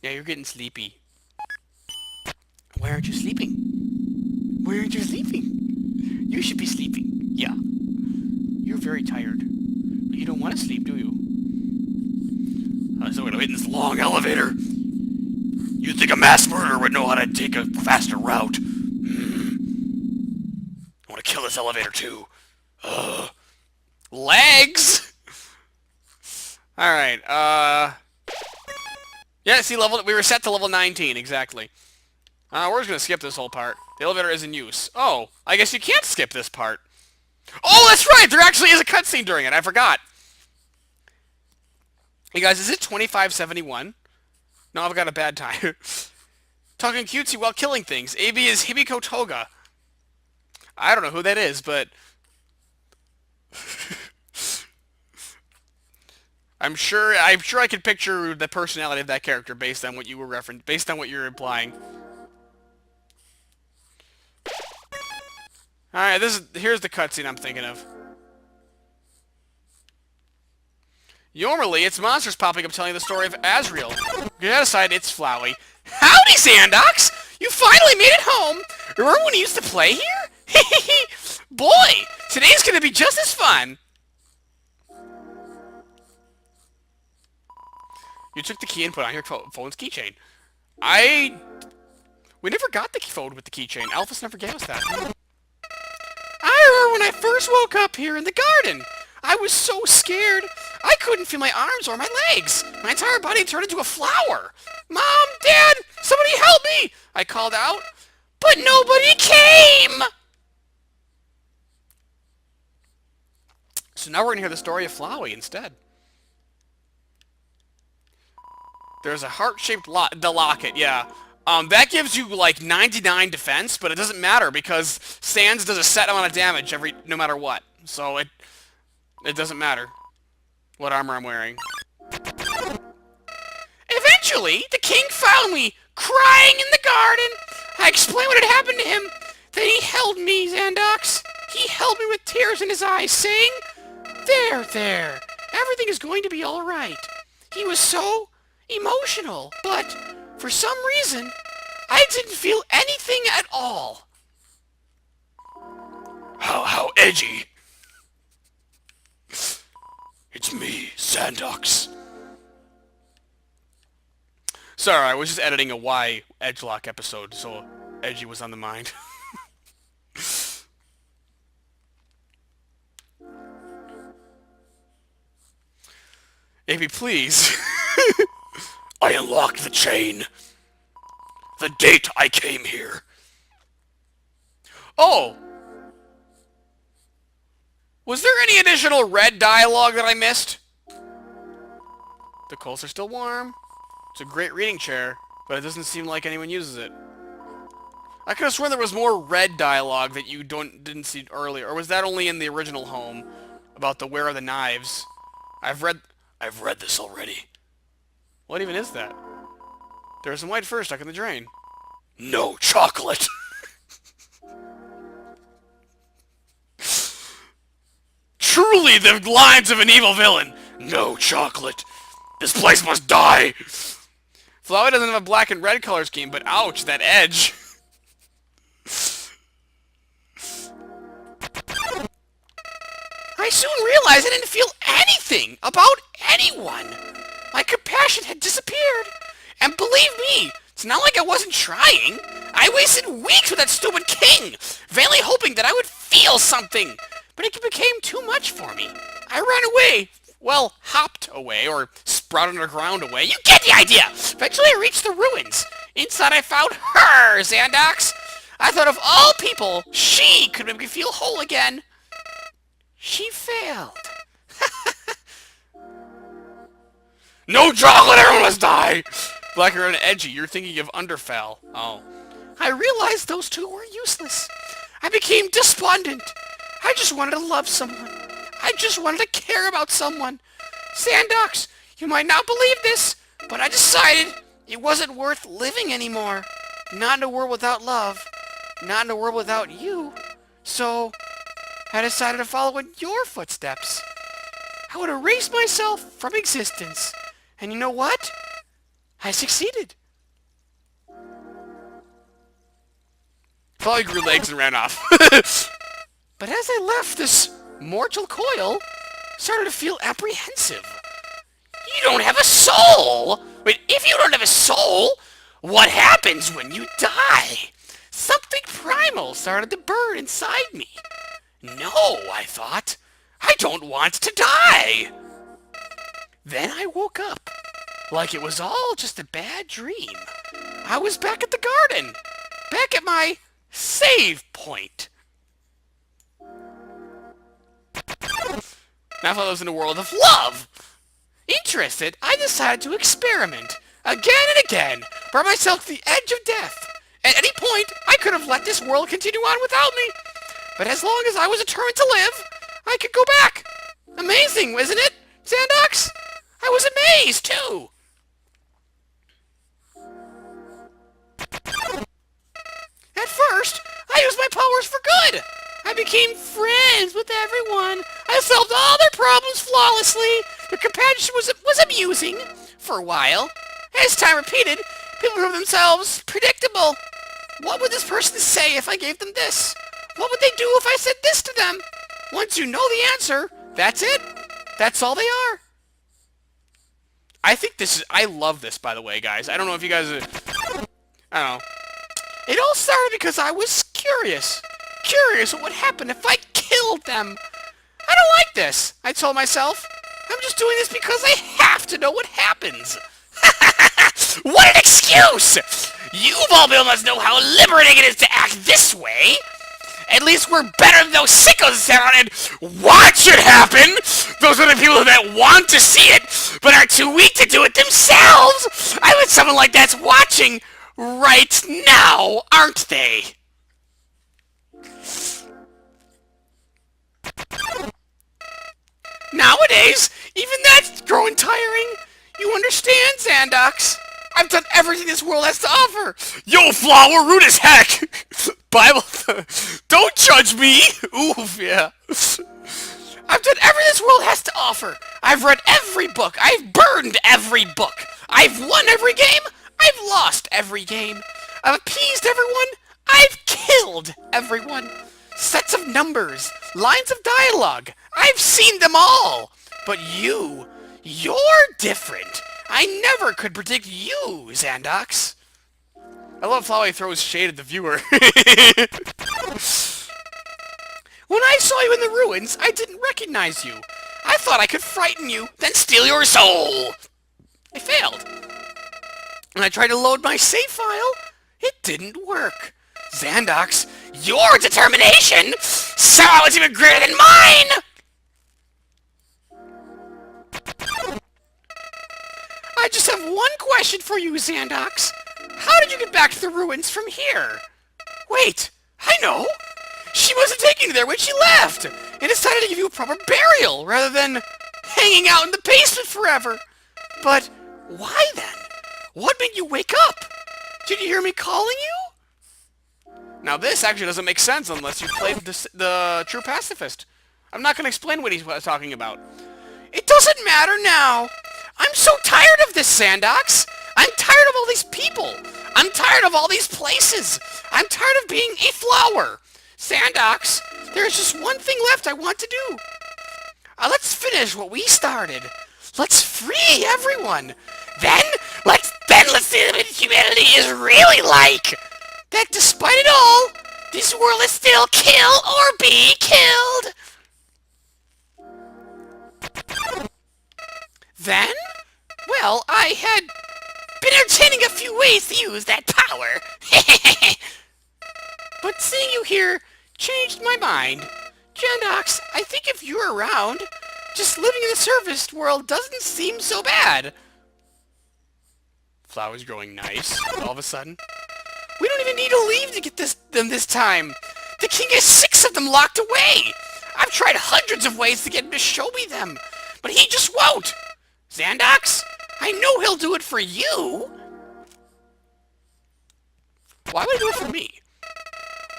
Yeah, you're getting sleepy. Why aren't you sleeping? Why aren't you sleeping? You should be sleeping. Yeah. You're very tired. But you don't want to sleep, do you? So we're gonna wait in this long elevator. You think a mass murderer would know how to take a faster route? I want to kill this elevator too. Legs! Alright, yeah, see, we were set to level 19, exactly. We're just gonna skip this whole part. The elevator is in use. Oh, I guess you can't skip this part. Oh, that's right! There actually is a cutscene during it, I forgot. Hey guys, is it 2571? No, I've got a bad time. Talking cutesy while killing things. AB is Hibiko Toga. I don't know who that is, but... I'm sure I could picture the personality of that character based on what you were based on what you're implying. Alright, here's the cutscene I'm thinking of. Normally, it's monsters popping up telling the story of Azrael. Get aside, it's Flowey. Howdy, Sandox! You finally made it home! Remember when you used to play here? Boy, today's gonna be just as fun! You took the key and put on your phone's keychain. We never got the phone with the keychain. Alphys never gave us that. I remember when I first woke up here in the garden. I was so scared. I couldn't feel my arms or my legs. My entire body turned into a flower. Mom, Dad, somebody help me! I called out, but nobody came! So now we're going to hear the story of Flowey instead. There's a heart-shaped locket, yeah. That gives you, like, 99 defense, but it doesn't matter because Sans does a set amount of damage no matter what. So It doesn't matter what armor I'm wearing. Eventually, the king found me, crying in the garden. I explained what had happened to him. Then he held me, Xandox. He held me with tears in his eyes, saying, "There, there. Everything is going to be all right." He was so emotional, but for some reason, I didn't feel anything at all. How edgy. It's me, Xandox. Sorry, I was just editing a Y edgelok episode, so edgy was on the mind. AP, please. I unlocked the chain. The date I came here. Oh! Was there any additional red dialogue that I missed? The coals are still warm. It's a great reading chair, but it doesn't seem like anyone uses it. I could have sworn there was more red dialogue that you didn't see earlier, or was that only in the original home about the where are the knives? I've read this already. What even is that? There's some white fur stuck in the drain. No chocolate. Truly the lines of an evil villain. No chocolate. This place must die. Flowey doesn't have a black and red color scheme, but ouch, that edge. I soon realized I didn't feel anything about anyone. My compassion had disappeared. And believe me, it's not like I wasn't trying. I wasted weeks with that stupid king, vainly hoping that I would feel something. But it became too much for me. I ran away. Well, hopped away, or sprouted underground away. You get the idea! Eventually I reached the ruins. Inside I found her, Xandox. I thought of all people, she could make me feel whole again. She failed. No chocolate, everyone must die! Black and red and edgy, you're thinking of Undertale. Oh. I realized those two were useless. I became despondent. I just wanted to love someone. I just wanted to care about someone. Xandox, you might not believe this, but I decided it wasn't worth living anymore. Not in a world without love. Not in a world without you. So, I decided to follow in your footsteps. I would erase myself from existence. And you know what? I succeeded. Probably grew legs and ran off. But as I left this mortal coil, started to feel apprehensive. You don't have a soul! Wait, if you don't have a soul, what happens when you die? Something primal started to burn inside me. No, I thought. I don't want to die. Then I woke up, like it was all just a bad dream. I was back at the garden, back at my save point. Now I was in a world of love. Interested, I decided to experiment, again and again, brought myself to the edge of death. At any point, I could have let this world continue on without me. But as long as I was determined to live, I could go back. Amazing, isn't it, Xandox? I was amazed, too. At first, I used my powers for good. I became friends with everyone. I solved all their problems flawlessly. Their companionship was amusing for a while. As time repeated, people proved themselves predictable. What would this person say if I gave them this? What would they do if I said this to them? Once you know the answer, that's it. That's all they are. I think this is... I love this, by the way, guys. I don't know if you guys... I don't know. It all started because I was curious. Curious what would happen if I killed them. I don't like this, I told myself. I'm just doing this because I have to know what happens. What an excuse! You of all people must know how liberating it is to act this way. At least we're better than those sickos that sit around and watch it happen. Those are the people that want to see it, but are too weak to do it themselves. I bet someone like that's watching right now, aren't they? Nowadays, even that's growing tiring. You understand, Xandox? I've done everything this world has to offer. Yo, Flower, rude as heck. Bible, don't judge me. Oof, yeah. I've done everything this world has to offer. I've read every book. I've burned every book. I've won every game. I've lost every game. I've appeased everyone. I've killed everyone. Sets of numbers, lines of dialogue. I've seen them all. But you're different. I never could predict you, Xandox. I love how he throws shade at the viewer. When I saw you in the ruins, I didn't recognize you. I thought I could frighten you, then steal your soul. I failed. When I tried to load my save file, it didn't work. Xandox, your determination somehow is even greater than mine! I just have one question for you, Xandox. How did you get back to the ruins from here? Wait, I know! She wasn't taking you there when she left, and decided to give you a proper burial, rather than hanging out in the basement forever. But why then? What made you wake up? Did you hear me calling you? Now this actually doesn't make sense unless you played the True Pacifist. I'm not going to explain what he's talking about. It doesn't matter now. I'm so tired of this, Xandox. I'm tired of all these people. I'm tired of all these places. I'm tired of being a flower. Xandox, there's just one thing left I want to do. Let's finish what we started. Let's free everyone. Then let's see what humanity is really like. That despite it all, this world is still kill or be killed. Then, well, I had been entertaining a few ways to use that power. But seeing you here changed my mind. Xandox, I think if you're around, just living in the surface world doesn't seem so bad. Flower's growing nice, all of a sudden. We don't even need to leave to get them this time. The king has 6 of them locked away. I've tried hundreds of ways to get him to show me them, but he just won't. Xandox, I know he'll do it for you. Why would he do it for me?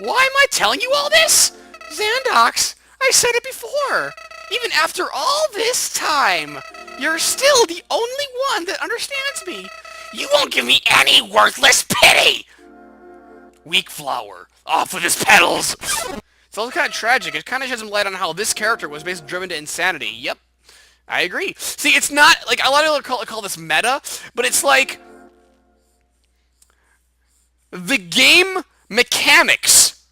Why am I telling you all this? Xandox, I said it before. Even after all this time, you're still the only one that understands me. You won't give me any worthless pity! Weak flower, off with his petals! It's also kind of tragic. It kind of sheds some light on how this character was basically driven to insanity. Yep, I agree. See, it's not, like, a lot of people call this meta, but it's like the game mechanics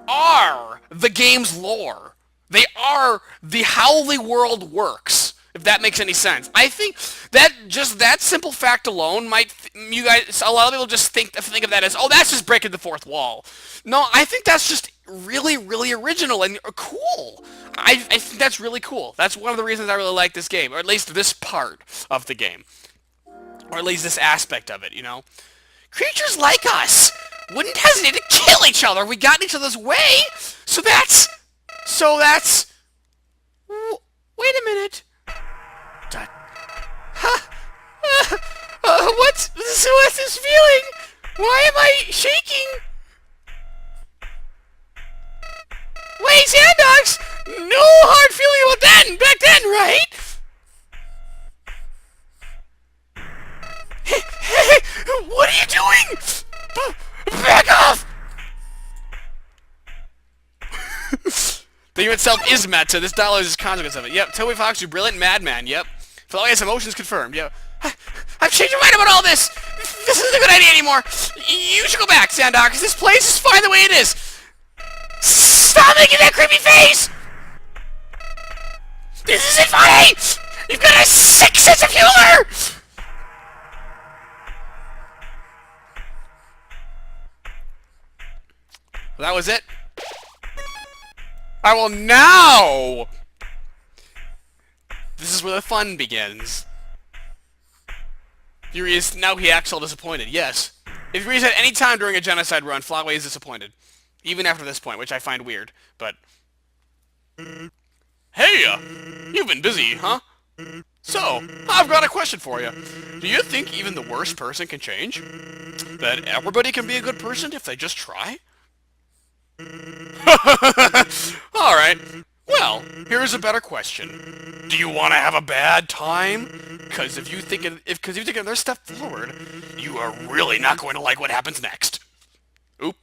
are the game's lore. They are how the world works, if that makes any sense. I think that just that simple fact alone might, you guys, a lot of people just think of that as, oh, that's just breaking the fourth wall. No, I think that's just really, really original and cool. I think that's really cool. That's one of the reasons I really like this game, or at least this part of the game. Or at least this aspect of it, you know? Creatures like us wouldn't hesitate to kill each other if we got in each other's way. So that's... Wait a minute. What's this feeling? Why am I shaking? Wait, Xandox! No hard feeling about that back then, right? Hey, what are you doing? Back off! The game itself is meta. This dialogue is consequence of it. Yep, Toby Fox, you brilliant madman. Yep. Felia's emotions confirmed. Yep. I've changed my mind about all this. This isn't a good idea anymore. You should go back, Xandox. This place is fine the way it is. Stop making that creepy face! This isn't funny! You've got a sick sense of humor! Well, that was it. I will now! This is where the fun begins. Now he acts all disappointed, yes. If you reset any time during a genocide run, Flyway is disappointed. Even after this point, which I find weird, but... Hey, you've been busy, huh? So, I've got a question for you. Do you think even the worst person can change? That everybody can be a good person if they just try? Alright. Well, here's a better question. Do you want to have a bad time? Because if you think another step forward, you are really not going to like what happens next. Oop,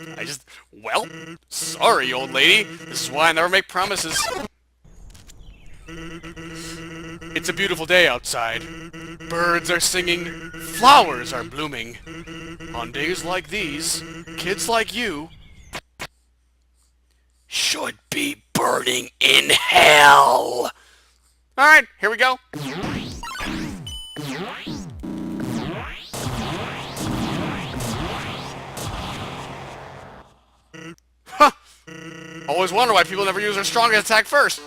well, sorry, old lady. This is why I never make promises. It's a beautiful day outside. Birds are singing, flowers are blooming. On days like these, kids like you should be burning in hell. Alright, here we go. Huh. Always wonder why people never use their strongest attack first.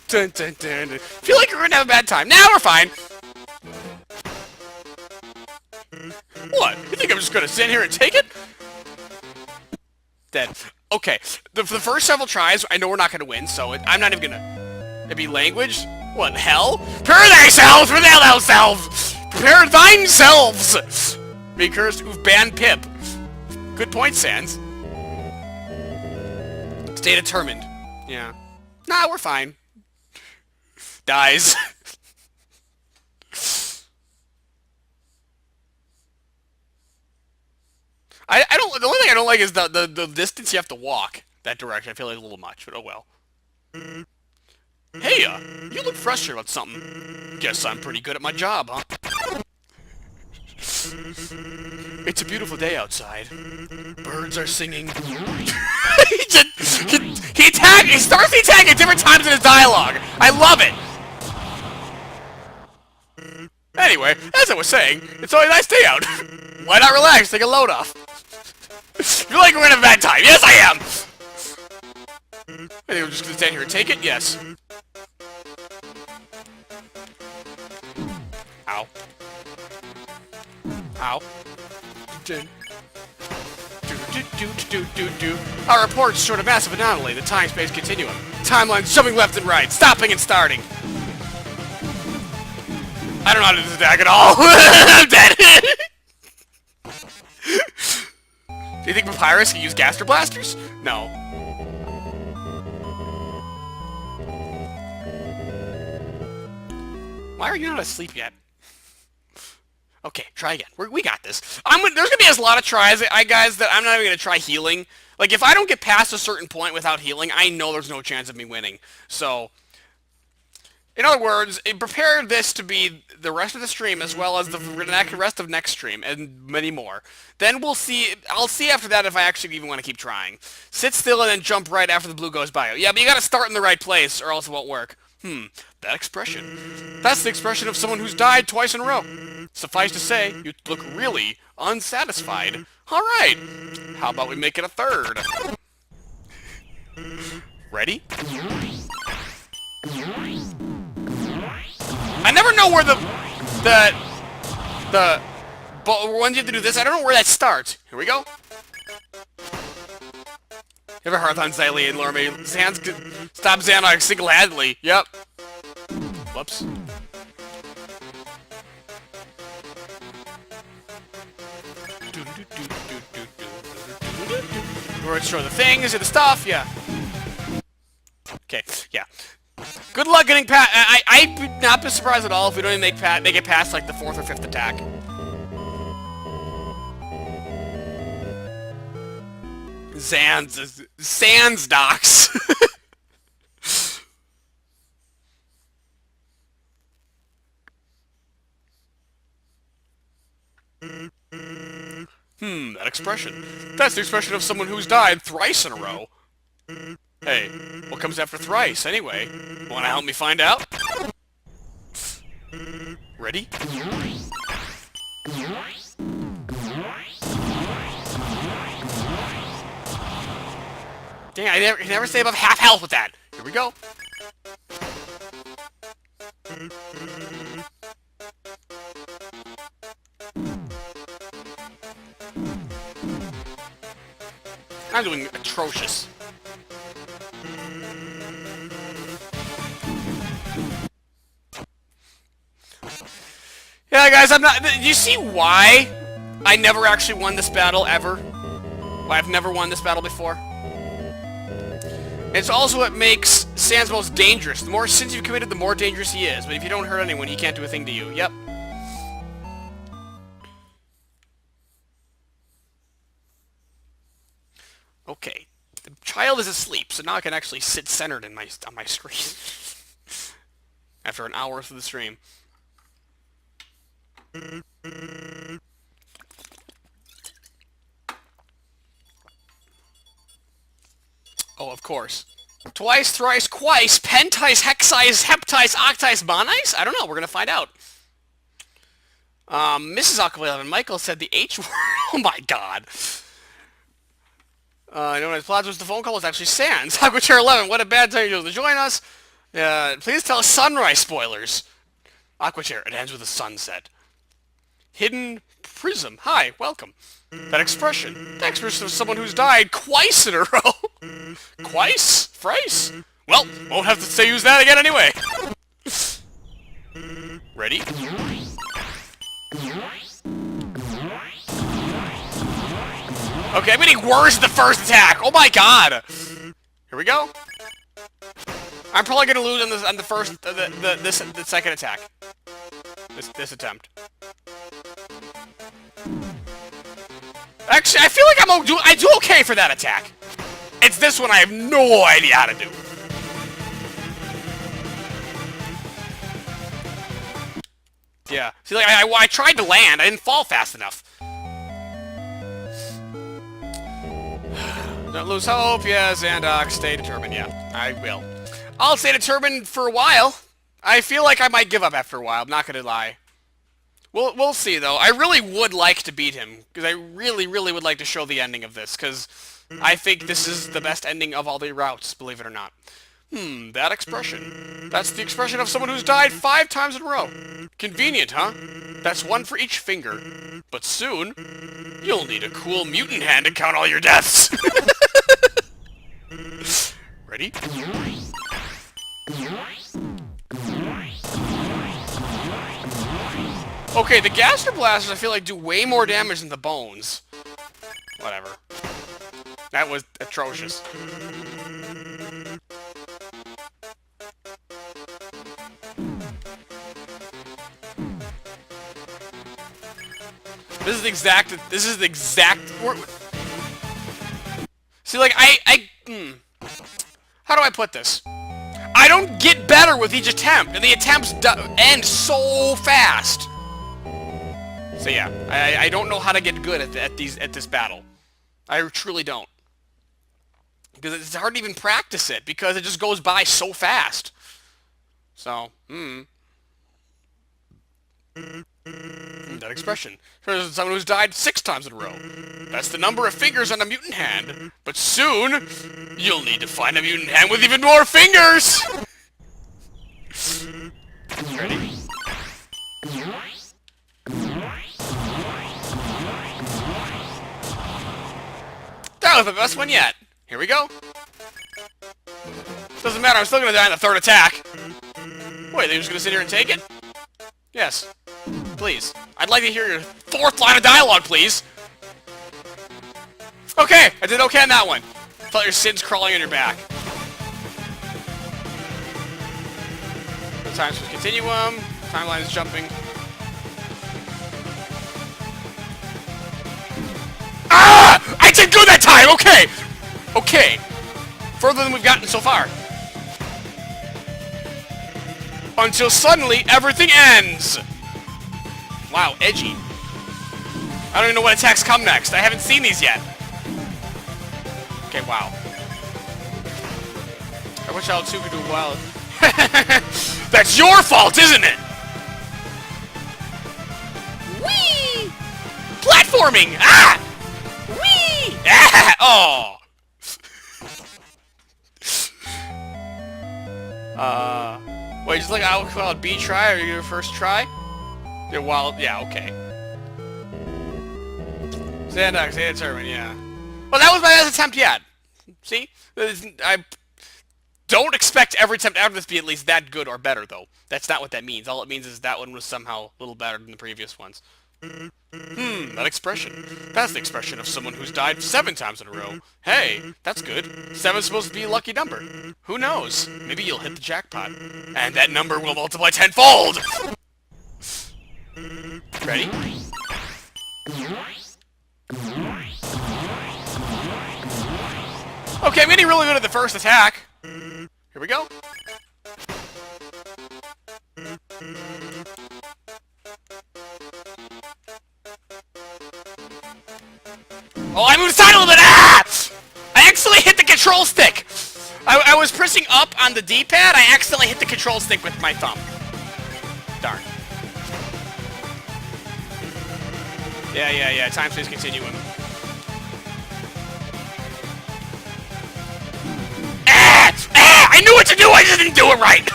Dun, dun, dun, dun. Feel like we're gonna have a bad time. Now we're fine. What? You think I'm just gonna sit here and take it? Dead. Okay. The first several tries, I know we're not gonna win, so I'm not even gonna... It'd be language? What, hell? Prepare thyself for thou selves! Prepare thine selves! Be cursed who've banned Pip. Good point, Sans. Stay determined. Yeah. Nah, we're fine. Dies. I don't. The only thing I don't like is the distance you have to walk that direction. I feel like a little much, but oh well. Hey, you look frustrated about something. Guess I'm pretty good at my job, huh? It's a beautiful day outside. Birds are singing. he starts the attack at different times in his dialogue. I love it. Anyway, as I was saying, it's always a nice day out. Why not relax, take a load off? Feel like we're gonna have a bad time. Yes, I am! I think we're just gonna stand here and take it? Yes. Ow. Ow. Our reports showed a massive anomaly, the time-space continuum. Timeline's jumping left and right, stopping and starting. I don't know how to do this attack at all. I'm dead. Do you think Papyrus can use Gaster Blasters? No. Why are you not asleep yet? Okay, try again. We got this. There's gonna be a lot of tries, guys, that I'm not even gonna try healing. Like, if I don't get past a certain point without healing, I know there's no chance of me winning. So, in other words, prepare this to be the rest of the stream as well as the rest of next stream and many more. Then we'll see. I'll see after that if I actually even want to keep trying. Sit still and then jump right after the blue goes by. Yeah, but you gotta start in the right place or else it won't work. That expression. That's the expression of someone who's died twice in a row. Suffice to say, you look really unsatisfied. Alright, how about we make it a third? Ready? I never know where but when you have to do this, I don't know where that starts. Here we go. You ever heard on Xylee and Lorme? Zan's stop Xanog single-handedly. Yep. Whoops. We're gonna show the things and the stuff, yeah. Okay, yeah. Good luck getting past. I'd not be surprised at all if we don't even make it past like the 4th or 5th attack. Sans docs. That expression. That's the expression of someone who's died thrice in a row. Hey, what comes after thrice, anyway? Wanna help me find out? Ready? Dang, I never stay above half health with that. Here we go. I'm doing atrocious. Guys, I'm not... You see why I never actually won this battle, ever? Why I've never won this battle before? It's also what makes Sans most dangerous. The more sins you've committed, the more dangerous he is. But if you don't hurt anyone, he can't do a thing to you. Yep. Okay. The child is asleep, so now I can actually sit centered on my screen. After an hour through the stream. Oh, of course. Twice, thrice, quice, pentice, hexice, heptice, octice, monice? I don't know. We're going to find out. Mrs. Aquila and Michael said the H word. Oh my god. I know when Plaza was the phone call was actually Sans. Aquachair 11, what a bad time you're to join us. Please tell us sunrise spoilers. Aquachair, it ends with a sunset. Hidden Prism, hi, welcome. That expression. The expression of someone who's died twice in a row. Twice? Thrice? Well, won't have to say use that again anyway. Ready? Okay, I'm getting worse at the first attack. Oh my god. Here we go. I'm probably gonna lose on the first, the second attack. This attempt. Actually, I feel like I do okay for that attack. It's this one I have no idea how to do. Yeah. See, like, I tried to land. I didn't fall fast enough. Don't lose hope. Yeah, Zandoc. Stay determined. Yeah, I will. I'll stay determined for a while. I feel like I might give up after a while. I'm not gonna lie. We'll see, though. I really would like to beat him, because I really, really would like to show the ending of this, because I think this is the best ending of all the routes, believe it or not. That expression. That's the expression of someone who's died 5 times in a row. Convenient, huh? That's one for each finger. But soon, you'll need a cool mutant hand to count all your deaths. Ready? Okay, the Gaster Blasters I feel like do way more damage than the Bones. Whatever. That was atrocious. This is the exact See, like, how do I put this? I don't get better with each attempt, and the attempts end so fast. So yeah, I don't know how to get good at this battle. I truly don't. Because it's hard to even practice it, because it just goes by so fast. So, that expression. There's someone who's died 6 times in a row. That's the number of fingers on a mutant hand. But soon, you'll need to find a mutant hand with even more fingers! Ready? That was the best one yet. Here we go. Doesn't matter, I'm still gonna die in the 3rd attack. Wait, they're just gonna sit here and take it? Yes. Please. I'd like to hear your 4th line of dialogue, please. Okay, I did okay on that one. Felt your sins crawling on your back. Times for continuum. Timeline is jumping. Ah! I did good that time! Okay! Okay. Further than we've gotten so far. Until suddenly, everything ends! Wow, edgy. I don't even know what attacks come next. I haven't seen these yet. Okay, wow. I wish L2 could do well. That's your fault, isn't it? Whee! Platforming! Ah! Whee! Ah! Oh! Wait, just like I would call it B try, or your first try? Yeah, well, yeah, okay. Xandox, determined, yeah. Well, that was my best attempt yet. See? Don't expect every attempt after this to be at least that good or better, though. That's not what that means. All it means is that one was somehow a little better than the previous ones. That expression. That's the expression of someone who's died 7 times in a row. Hey, that's good. 7's supposed to be a lucky number. Who knows? Maybe you'll hit the jackpot. And that number will multiply tenfold! Ready? Okay, I'm getting really good at the first attack. Here we go. Oh, I moved aside a little bit! Ah! I accidentally hit the control stick! I was pressing up on the D-pad, I accidentally hit the control stick with my thumb. Darn. Yeah. Time space continuum. I knew what to do, I just didn't do it right!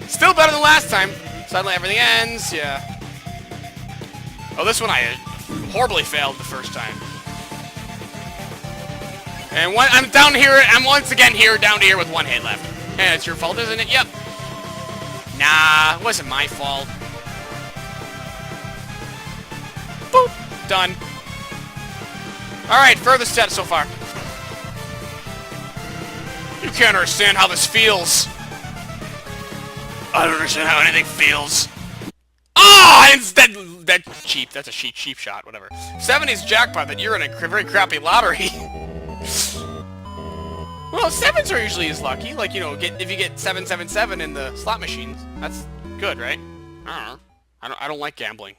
Still better than last time. Suddenly everything ends, yeah. Oh, this one I horribly failed the first time. And I'm down here, I'm once again down here with 1 hit left. And it's your fault, isn't it? Yep. Nah, it wasn't my fault. Boop. Done. Alright, furthest step so far. You can't understand how this feels. I don't understand how anything feels. Oh, instead, that's cheap. That's a cheap shot, whatever. 70's jackpot that you're in a very crappy lottery. Well, 7s are usually as lucky. Like, you know, if you get 777 in the slot machines, that's good, right? I don't know. I don't like gambling.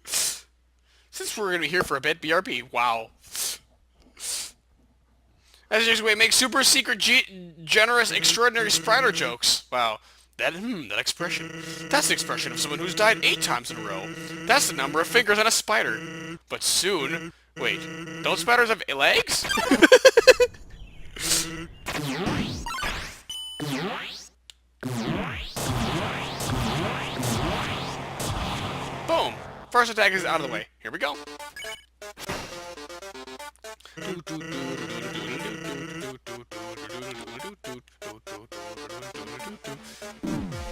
Since we're gonna be here for a bit, BRB. Wow. That's just a way to make super secret, generous, extraordinary Sprider jokes. Wow. That expression. That's the expression of someone who's died 8 times in a row. That's the number of fingers on a spider. But soon... Wait, don't spiders have legs? Boom. First attack is out of the way. Here we go.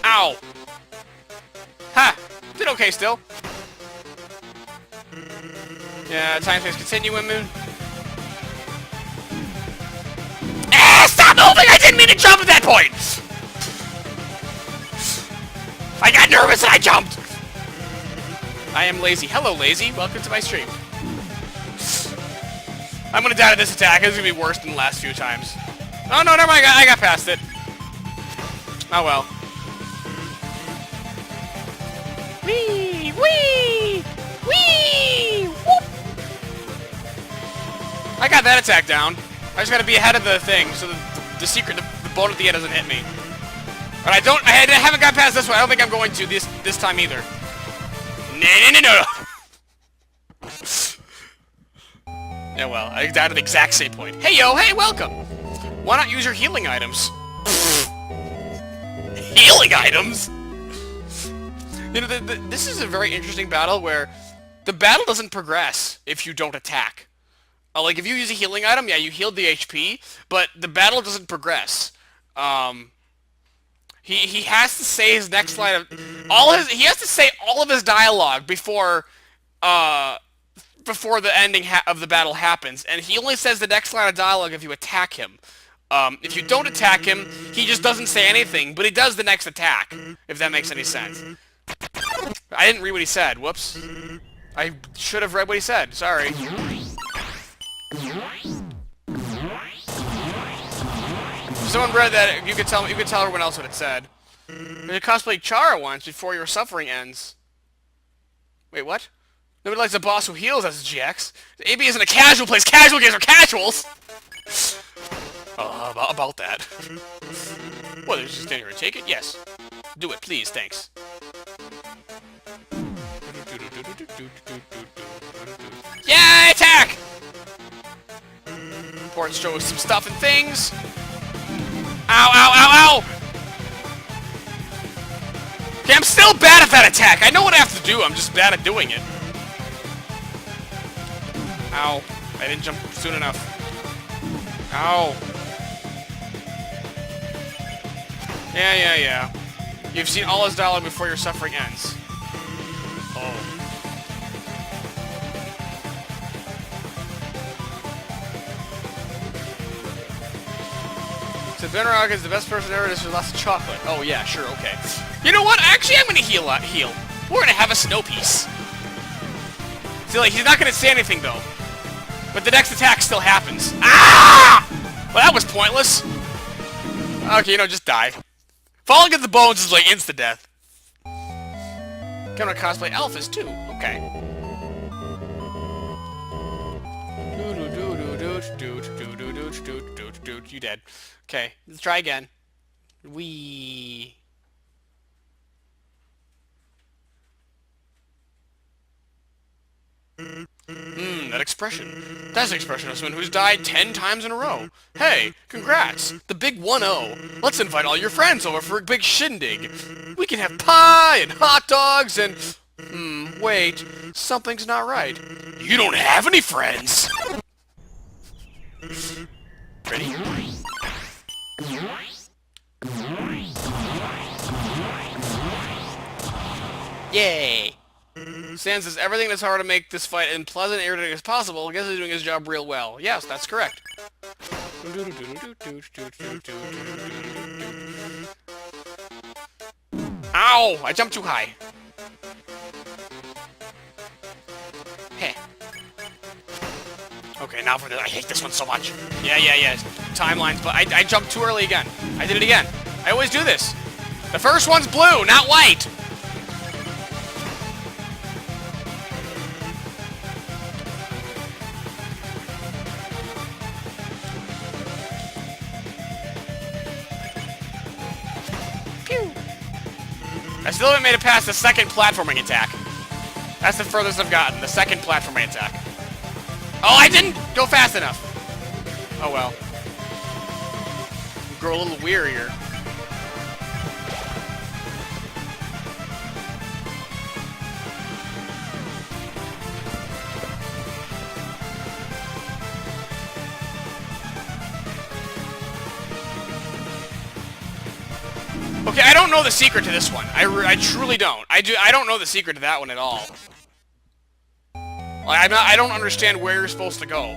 Ow! Ha! Did okay still. Yeah, time space continuum. Ah! Stop moving! I didn't mean to jump at that point! I got nervous and I jumped! I am lazy. Hello, lazy. Welcome to my stream. I'm gonna die to this attack. This is gonna be worse than the last few times. Oh, no, never mind. I got past it. Oh, well. Wee! Wee! Wee! Whoop! I got that attack down. I just gotta be ahead of the thing, so the secret, the bone at the end doesn't hit me. But I haven't got past this one. I don't think I'm going to this time either. No. Yeah, well, I died at the exact same point. Hey, yo, hey, welcome! Why not use your healing items? Healing items? You know, this is a very interesting battle where the battle doesn't progress if you don't attack. Like, if you use a healing item, yeah, you healed the HP, but the battle doesn't progress. He has to say his next line of... He has to say all of his dialogue before the ending of the battle happens, and he only says the next line of dialogue if you attack him. If you don't attack him, he just doesn't say anything, but he does the next attack, if that makes any sense. I didn't read what he said. Whoops. I should have read what he said. Sorry. If someone read that, you could tell everyone else what it said. You could cosplay Chara once before your suffering ends. Wait, what? Nobody likes a boss who heals as a GX. AB isn't a casual place. Casual games are casuals! About that. Well, there's just stand here and take it? Yes. Do it, please. Thanks. Yeah, attack! Port shows some stuff and things. Ow, ow, ow, ow! Okay, I'm still bad at that attack. I know what I have to do. I'm just bad at doing it. Ow. I didn't jump soon enough. Ow. Yeah. You've seen all his dialogue before your suffering ends. Oh. So Ben Rock is the best person ever. This is lots of chocolate. Oh yeah, sure, okay. You know what? Actually, I'm gonna heal. We're gonna have a snow piece. See, like, he's not gonna say anything though. But the next attack still happens. Ah! Well, that was pointless. Okay, you know, just die. Falling at the bones is like insta-death. Gonna cosplay Alphys too. Okay. You dead. Okay, let's try again. Wee. That expression. That's the expression of someone who's died 10 times in a row. Hey, congrats. The big 1-0. Let's invite all your friends over for a big shindig. We can have pie and hot dogs and... wait. Something's not right. You don't have any friends! Ready? Yay! Sans says everything that's hard to make this fight as pleasant and irritating as possible. I guess he's doing his job real well. Yes, that's correct. Ow! I jumped too high. Heh. Okay, now for this. I hate this one so much. Yeah. Timelines, but I jumped too early again. I did it again. I always do this. The first one's blue, not white. Pew. I still haven't made it past the second platforming attack. That's the furthest I've gotten, the second platforming attack. Oh, I didn't go fast enough. Oh well. Grow a little wearier. Okay, I don't know the secret to this one. I truly don't. I don't know the secret to that one at all. Like, I don't understand where you're supposed to go.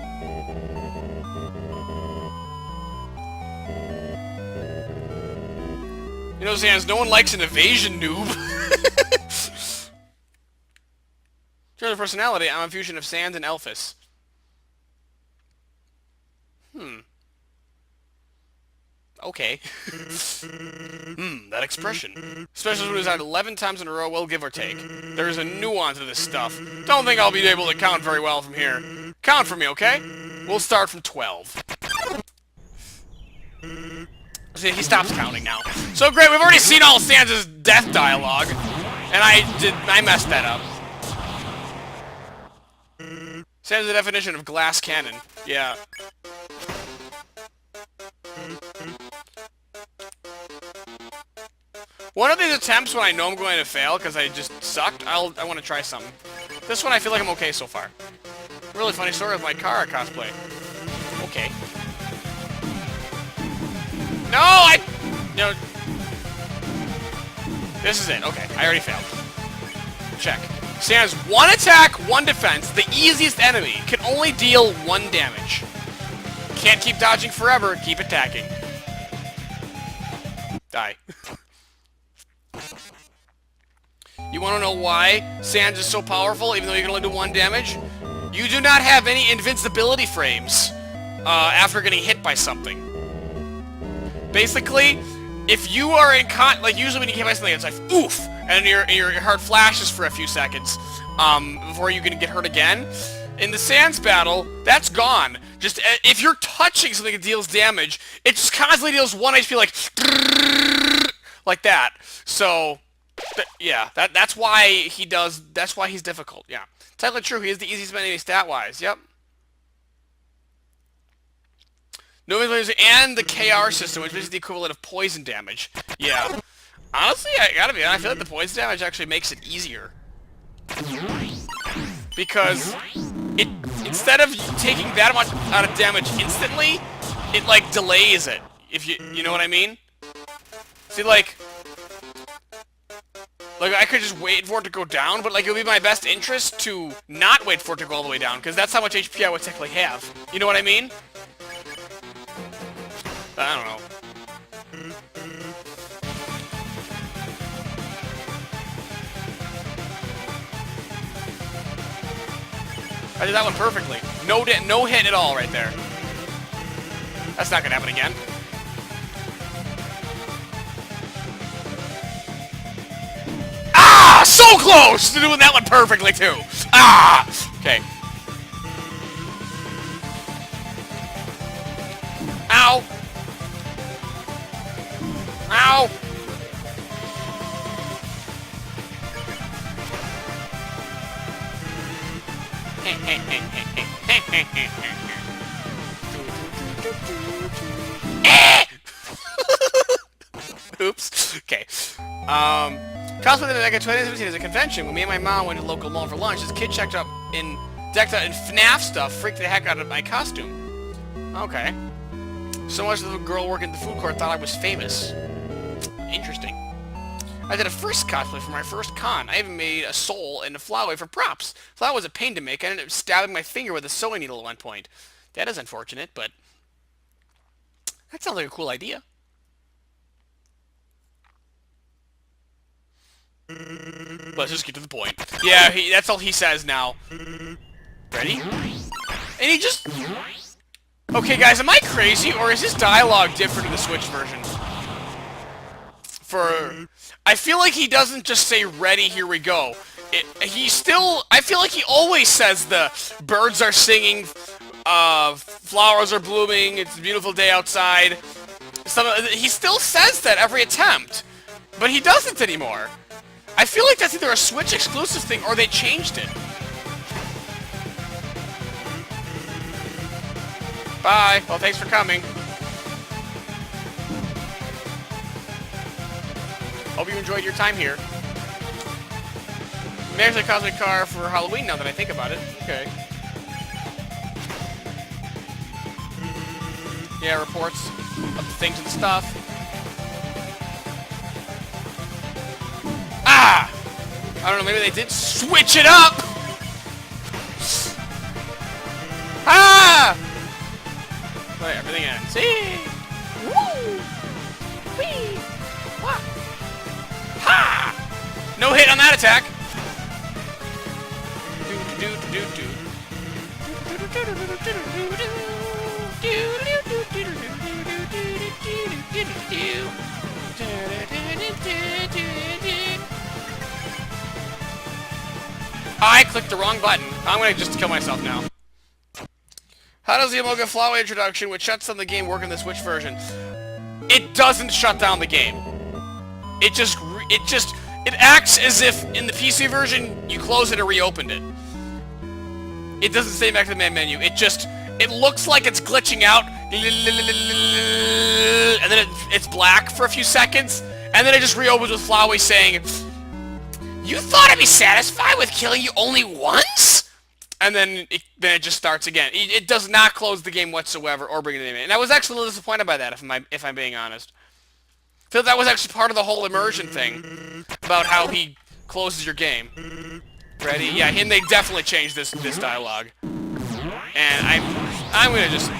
You know, Sans, no one likes an evasion noob. In terms of personality, I'm a fusion of Sans and Alphys. Okay. That expression. Especially when it's out 11 times in a row, well, give or take. There's a nuance to this stuff. Don't think I'll be able to count very well from here. Count for me, okay? We'll start from 12. See, he stops counting now. So great, we've already seen all Sans' death dialogue. And I messed that up. Sans is the definition of glass cannon. Yeah. One of these attempts when I know I'm going to fail because I just sucked, I want to try something. This one I feel like I'm okay so far. Really funny story with my car cosplay. Okay. No, no. This is it. Okay, I already failed. Check. Sans, 1 attack, 1 defense. The easiest enemy can only deal 1 damage. Can't keep dodging forever. Keep attacking. Die. You want to know why Sans is so powerful, even though you can only do 1 damage? You do not have any invincibility frames after getting hit by something. Basically, if you are in like usually when you get hit by something, it's like oof, and your heart flashes for a few seconds before you can get hurt again. In the Sans battle, that's gone. Just if you're touching something that deals damage, it just constantly deals 1 HP like that. So. Yeah, that's why he does. That's why he's difficult. Yeah, technically true. He is the easiest enemy stat-wise. Yep. No and the KR system, which is the equivalent of poison damage. Yeah. Honestly, I gotta be honest. I feel like the poison damage actually makes it easier because instead of taking that much out of damage instantly, it like delays it. If you know what I mean. See, like, I could just wait for it to go down, but, like, it would be my best interest to not wait for it to go all the way down, because that's how much HP I would technically have. You know what I mean? I don't know. I did that one perfectly. No hit at all right there. That's not gonna happen again. Ah! So close to doing that one perfectly, too! Ah! Okay. Ow! Ow! Oops. Okay. Cosplay the Mega 2017 is a convention. When me and my mom went to the local mall for lunch, this kid decked out in FNAF stuff, freaked the heck out of my costume. Okay. So much of the girl working at the food court thought I was famous. Interesting. I did a first cosplay for my first con. I even made a soul and a flyaway for props. Flyaway was a pain to make. I ended up stabbing my finger with a sewing needle at one point. That is unfortunate, but that sounds like a cool idea. Let's just get to the point. Yeah, that's all he says now. Ready? And he just... Okay, guys, am I crazy, or is his dialogue different in the Switch version? I feel like he doesn't just say, ready, here we go. I feel like he always says the birds are singing, flowers are blooming, it's a beautiful day outside. He still says that every attempt, but he doesn't anymore. I feel like that's either a Switch exclusive thing or they changed it. Bye. Well, thanks for coming. Hope you enjoyed your time here. There's a cosmic car for Halloween now that I think about it. Okay. Yeah, reports of the things and stuff. Ah! I don't know, maybe they did switch it up! Ah! Let everything ends. See? Woo! Whee! Wah! Ha! No hit on that attack! I clicked the wrong button. I'm gonna just kill myself now. How does the Amoga Flyway introduction, which shuts down the game, work in the Switch version? It doesn't shut down the game. It acts as if in the PC version you closed it and reopened it. It doesn't say back to the main menu. It looks like it's glitching out, and then it's black for a few seconds, and then it just reopens with Flyway saying, "You thought I'd be satisfied with killing you only once?" And then it just starts again. It does not close the game whatsoever or bring it in. And I was actually a little disappointed by that, if I'm being honest. I feel that was actually part of the whole immersion thing about how he closes your game. Ready? Yeah, and they definitely changed this dialogue. And I'm gonna just...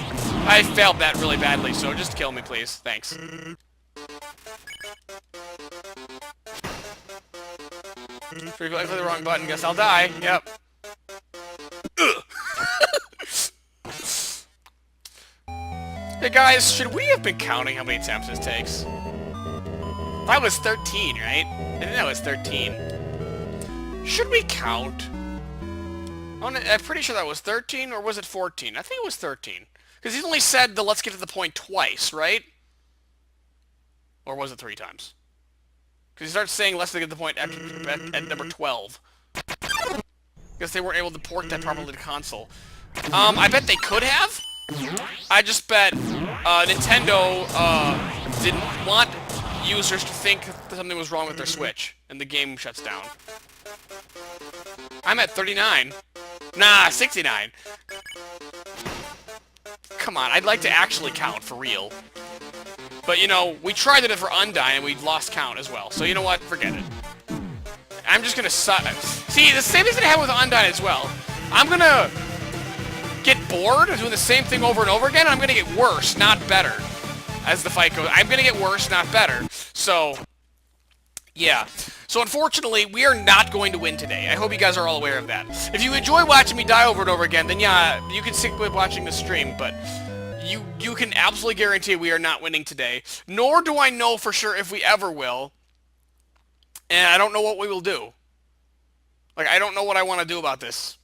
I failed that really badly, so just kill me, please. Thanks. If I click the wrong button, guess I'll die. Yep. Hey guys, should we have been counting how many attempts this takes? That was 13, right? I think that was 13. Should we count? I'm pretty sure that was 13, or was it 14? I think it was 13. Because he's only said the let's get to the point twice, right? Or was it 3 times? Because he starts saying let's get to the point at number 12. Because they weren't able to port that properly to console. I bet they could have. I just bet Nintendo didn't want users to think that something was wrong with their Switch, and the game shuts down. I'm at 39. Nah, 69. Come on, I'd like to actually count for real. But, you know, we tried it for Undyne, and we lost count as well. So, you know what? Forget it. I'm just gonna see, the same thing that I had with Undyne as well. I'm gonna get bored of doing the same thing over and over again, and I'm gonna get worse, not better, as the fight goes. I'm gonna get worse, not better. So, yeah. So unfortunately, we are not going to win today. I hope you guys are all aware of that. If you enjoy watching me die over and over again, then yeah, you can stick with watching the stream, but you can absolutely guarantee we are not winning today. Nor do I know for sure if we ever will. And I don't know what we will do. Like, I don't know what I want to do about this.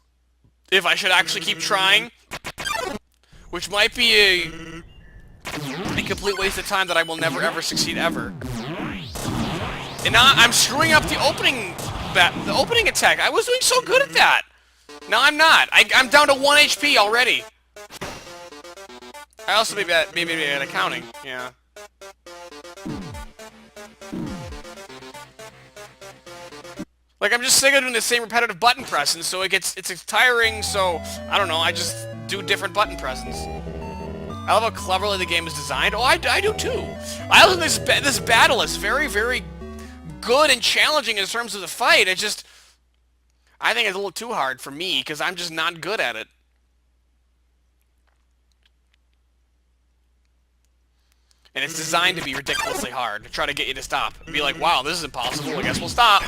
If I should actually keep trying, which might be a complete waste of time that I will never ever succeed ever. And now I'm screwing up the opening attack. I was doing so good at that. Now I'm not. I'm down to 1 HP already. I also maybe at accounting. Yeah. Like, I'm just sick of doing the same repetitive button pressing, so it's tiring, so, I don't know, I just do different button pressings. I love how cleverly the game is designed. Oh, I do too. I also think this battle is very, very good and challenging in terms of the fight. I think it's a little too hard for me, because I'm just not good at it. And it's designed to be ridiculously hard, to try to get you to stop. And be like, wow, this is impossible, I guess we'll stop.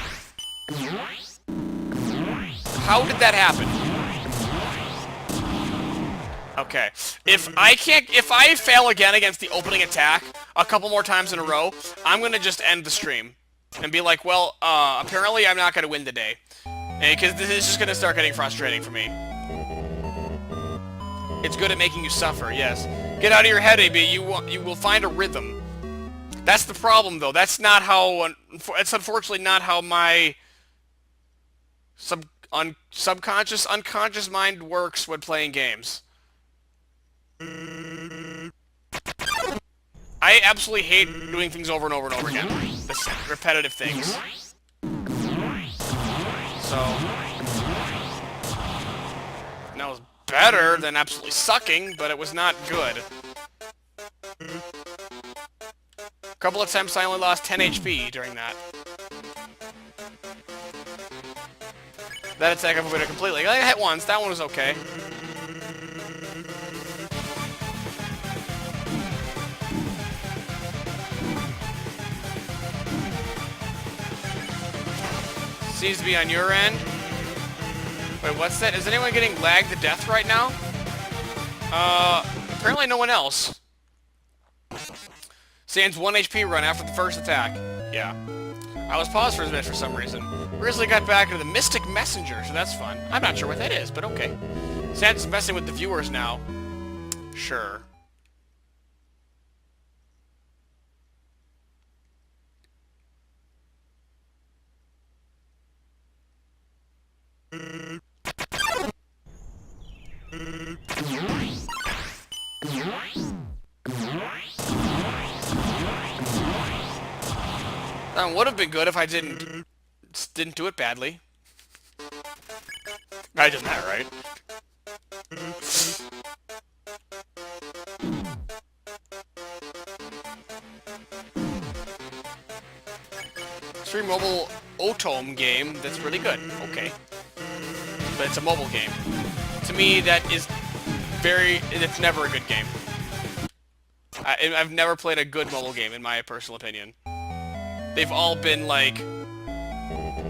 How did that happen? Okay. If I fail again against the opening attack a couple more times in a row, I'm gonna just end the stream. And be like, well, apparently I'm not gonna win today. Because this is just gonna start getting frustrating for me. It's good at making you suffer, yes. Get out of your head, AB. You will find a rhythm. That's the problem, though. That's not how... It's unfortunately not how my... subconscious, unconscious mind works when playing games. I absolutely hate doing things over and over and over again. This repetitive things. So... That was better than absolutely sucking, but it was not good. A couple attempts I only lost 10 HP during that. That attack I avoided completely. I hit once, that one was okay. Seems to be on your end. Wait, what's that? Is anyone getting lagged to death right now? Apparently no one else. Sans 1 HP run after the first attack. Yeah. I was paused for a bit for some reason. Recently got back into the Mystic Messenger, so that's fun. I'm not sure what that is, but okay. Sans is messing with the viewers now. Sure. That would have been good if I didn't do it badly. I did that right. Stream mobile Otome game that's really good. Okay. But it's a mobile game. To me, it's never a good game. I've never played a good mobile game, in my personal opinion. They've all been, like,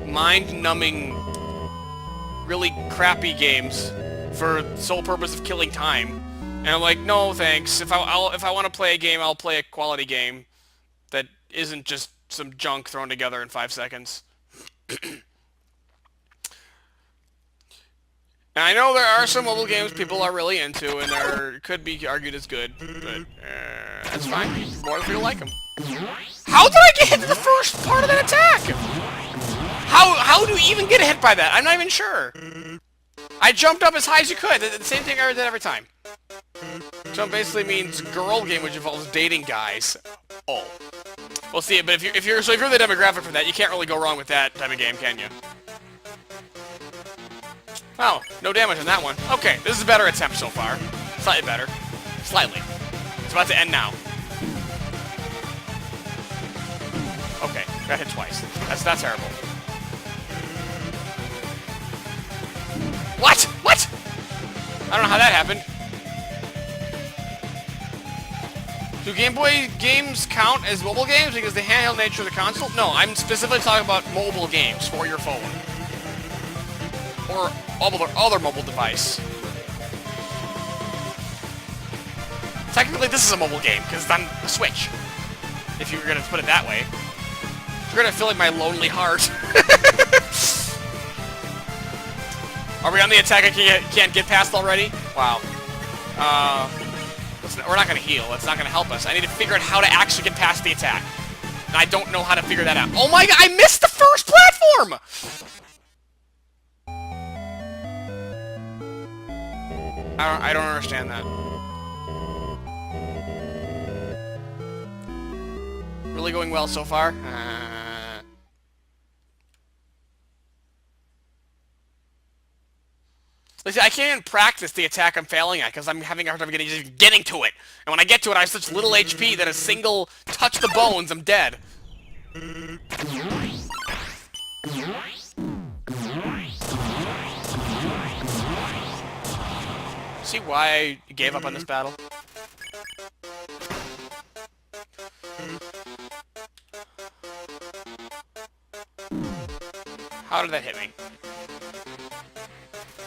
mind-numbing, really crappy games for the sole purpose of killing time. And I'm like, no, thanks. If I want to play a game, I'll play a quality game that isn't just some junk thrown together in 5 seconds. And I know there are some mobile games people are really into, and there could be argued as good, but that's fine. More than free to like them. How did I get hit to the first part of that attack? How do you even get hit by that? I'm not even sure. I jumped up as high as you could. The same thing I did every time. Jump basically means girl game, which involves dating guys. Oh. Well, see, but if you're the demographic for that, you can't really go wrong with that type of game, can you? Oh, no damage on that one. Okay, this is a better attempt so far. Slightly better. Slightly. It's about to end now. Got hit twice. That's not terrible. What? What? I don't know how that happened. Do Game Boy games count as mobile games because the handheld nature of the console? No, I'm specifically talking about mobile games for your phone. Or other mobile device. Technically, this is a mobile game, because it's on a Switch. If you were going to put it that way. You're going to fill in my lonely heart. Are we on the attack I can't get past already? Wow. We're not going to heal. That's not going to help us. I need to figure out how to actually get past the attack. And I don't know how to figure that out. Oh my god, I missed the first platform! I don't understand that. Really going well so far? Listen, I can't even practice the attack I'm failing at because I'm having a hard time getting to it. And when I get to it, I have such little HP that a single touch the bones, I'm dead. See why I gave up on this battle? How did that hit me?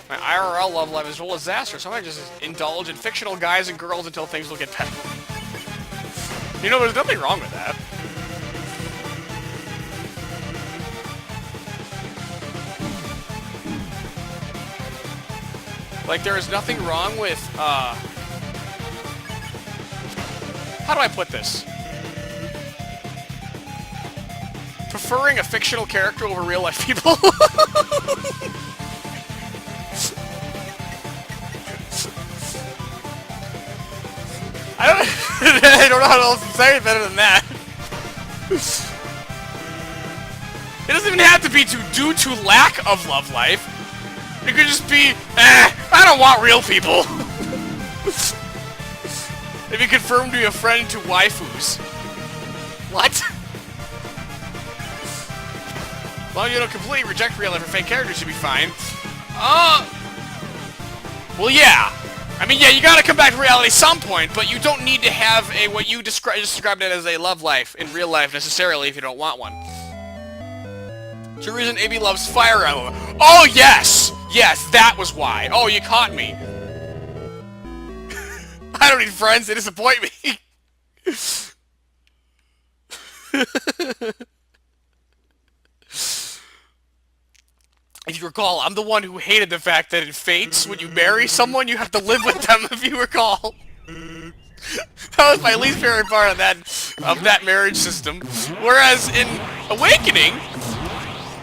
My IRL love life is a disaster, so I just indulge in fictional guys and girls until things will get better. You know, there's nothing wrong with that. Like, there is nothing wrong with, how do I put this? Preferring a fictional character over real-life people? I don't know how else to say it better than that. It doesn't even have to be due to lack of love life. It could just be, I don't want real people. If you confirm to be a friend to waifus. What? As long as you don't completely reject real life or fake characters, should be fine. Well, yeah. I mean, yeah, you gotta come back to reality at some point, but you don't need to have a, what you just described it as a love life in real life necessarily if you don't want one. It's the reason AB loves Fire Emblem. Oh, yes! Yes, that was why. Oh, you caught me. I don't need friends, they disappoint me. If you recall, I'm the one who hated the fact that in Fates, when you marry someone, you have to live with them, if you recall. That was my least favorite part of that marriage system. Whereas in Awakening,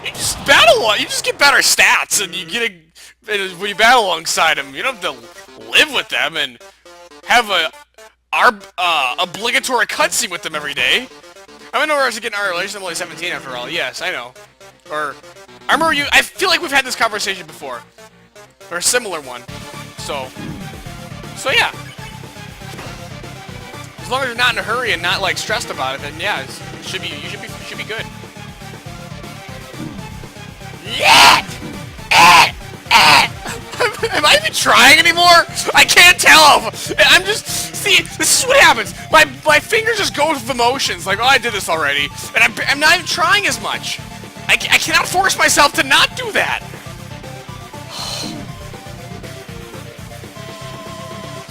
you just you just get better stats, and you get when you battle alongside them, you don't have to live with them and have a obligatory cutscene with them every day. I don't know where I was getting our relationship. I'm only 17 after all. Yes, I know. Or I remember you. I feel like we've had this conversation before, or a similar one. So yeah. As long as you're not in a hurry and not like stressed about it, then yeah, you should be good. Yeah! Am I even trying anymore? I can't tell. I'm just... See, this is what happens. My fingers just go with the motions. Like, oh, I did this already. And I'm not even trying as much. I cannot force myself to not do that.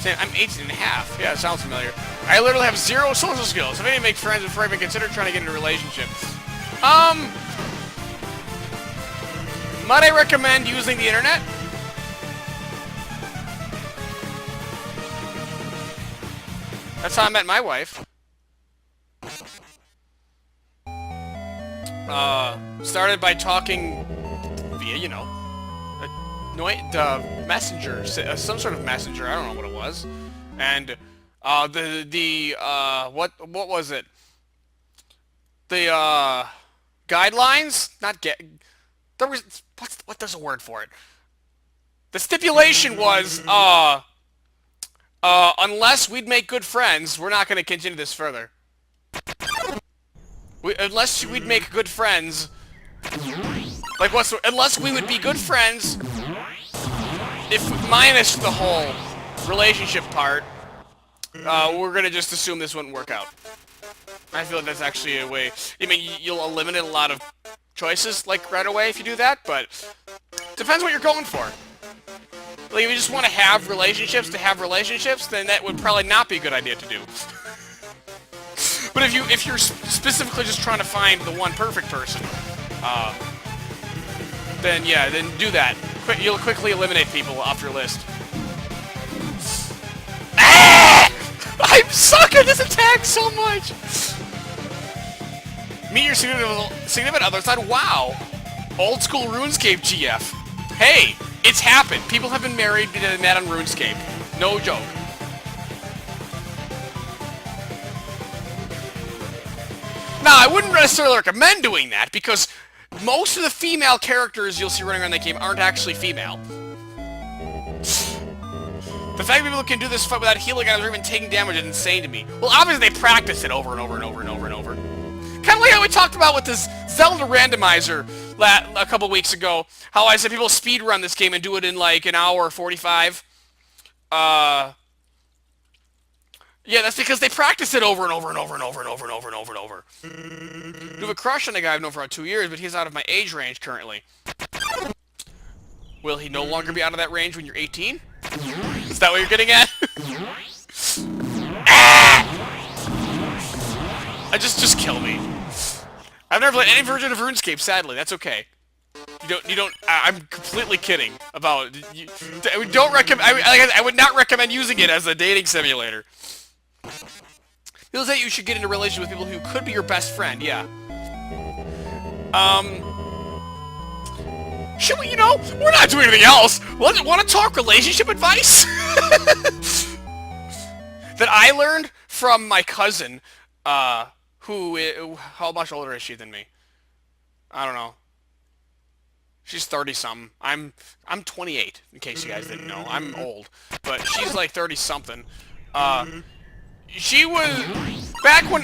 I'm 18 and a half. Yeah, it sounds familiar. I literally have 0 social skills. If I didn't make friends before I even consider trying to get into a relationship. Might I recommend using the internet? That's how I met my wife. Started by talking via, you know, messenger, some sort of messenger. I don't know what it was. And what was it? The guidelines, not get. There was what there's a word for it. The stipulation was unless we'd make good friends, we're not going to continue this further. Unless we'd make good friends. Like, unless we would be good friends, if minus the whole relationship part, we're gonna just assume this wouldn't work out. I feel like that's actually a way. I mean, you'll eliminate a lot of choices, like, right away if you do that, but depends what you're going for. Like, if you just want to have relationships, then that would probably not be a good idea to do. But if you're specifically just trying to find the one perfect person, then yeah, then do that. You'll quickly eliminate people off your list. Ah! I suck at this attack so much! Meet your significant other side. Wow! Old school RuneScape GF. Hey! It's happened. People have been married because they met on RuneScape. No joke. Now, I wouldn't necessarily recommend doing that, because most of the female characters you'll see running around that game aren't actually female. The fact that people can do this fight without healing items or even taking damage is insane to me. Well, obviously they practice it over and over and over and over and over. Kind of like how we talked about with this Zelda randomizer a couple weeks ago. How I said people speedrun this game and do it in like an hour or 45. Yeah, that's because they practice it over and over and over and over and over and over and over and over. You have a crush on a guy I've known for about 2 years, but he's out of my age range currently. Will he no longer be out of that range when you're 18? Is that what you're getting at? Ah! Just kill me. I've never played any version of RuneScape, sadly. That's okay. You don't. I'm completely kidding about. I would not recommend using it as a dating simulator. Feels that you should get into a relationship with people who could be your best friend. Yeah. Should we? You know, we're not doing anything else. Want to talk relationship advice? That I learned from my cousin, how much older is she than me? I don't know. She's 30-something. I'm 28, in case you guys didn't know. I'm old. But she's like 30-something. She was... Back when